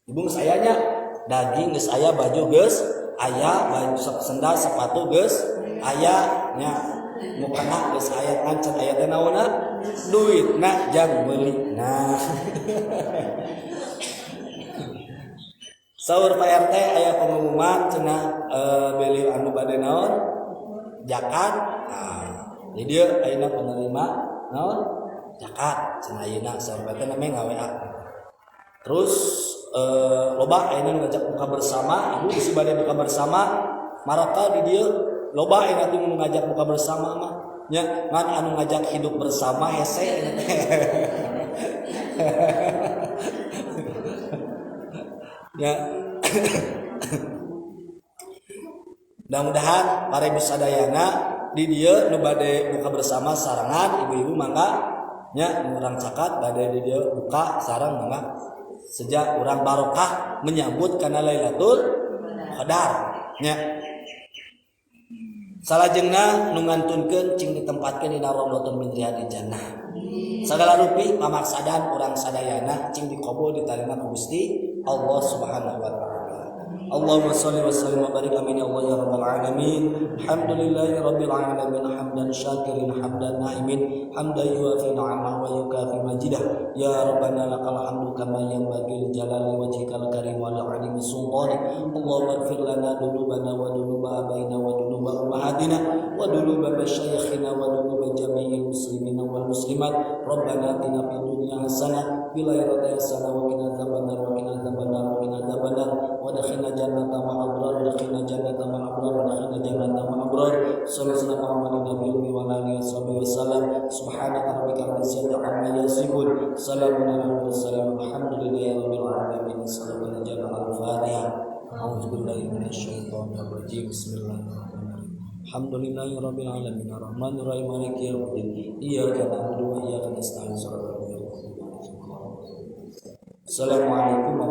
ibu geus ayanya daging geus aya baju geus aya baju sendal sepatu geus aya nya mukana geus aya ngancan aya teh naonna duitna jang meulina saur Pak RT aya pengumuman cenah beli anu bade naon zakat jadi dia ayeuna penerima naon zakat cenah ayeuna saur teh namanya ngaWA terus loba ayeuna ngajak buka bersama ibu isi bade buka bersama maraka di dieu loba ayeuna teh ngajak buka bersama mah nya ngan anu ngajak hidup bersama hese ya mudah-mudahan para ibu sadayana di dieu nu bade buka bersama sarangan ibu-ibu mangga nya urang cakat bade di dieu buka sareng mangga sejak urang barokah menyambut kana Lailatul Qadar nya salajengna nu ngantunkeun cing ditempatkeun dina rawdatun min riyadil jannah sagala rupi pamaksadan urang sadayana cing dikabul ditarima ku Gusti Allah Subhanahu wa taala Allahumma shalli wa sallim wa barik amin ya Allah ya rabbal alamin. Alhamdulillahi rabbil alamin hamdan syakirin hamdan na'imin hamdan yuafi ni'amahu wa yukafi majidah. Ya rabbana lakal hamdu kama yanbaghi li jalali wajhikal karim wa li'azimi sultanik. Allahumma ighfir lana dhunubana wa dhunuba abaina wa dhunuba ummahatina wa dhunuba masyayikhina wa dhunuba jami'il muslimina wal muslimat. Rabbana atina fid dunya hasanah fil akhirati hasanah wa qina adzabannar wa qina adzabannar wa qina adzabannar wa adkhilna jannata ma'al abrar wa adkhilna jannata ma'al abrar wa adkhilna jannata ma'al abrar. Sallallahu Muhammadin nabiyyi wa alihi wasallam. Subhanaka rabbika rabbil izzati amma yasifun. Salamun alal mursalin walhamdulillahi rabbil alamin. Sallallahu alaihi al-Fatihah. A'udzu billahi minasyaitonir rajim. Bismillahirrahmanirrahim. Alhamdulillahi rabbil alamin arrahmanir rahim maliki yaumiddin. Iyyaka na'budu wa iyyaka nasta'in. Assalamualaikum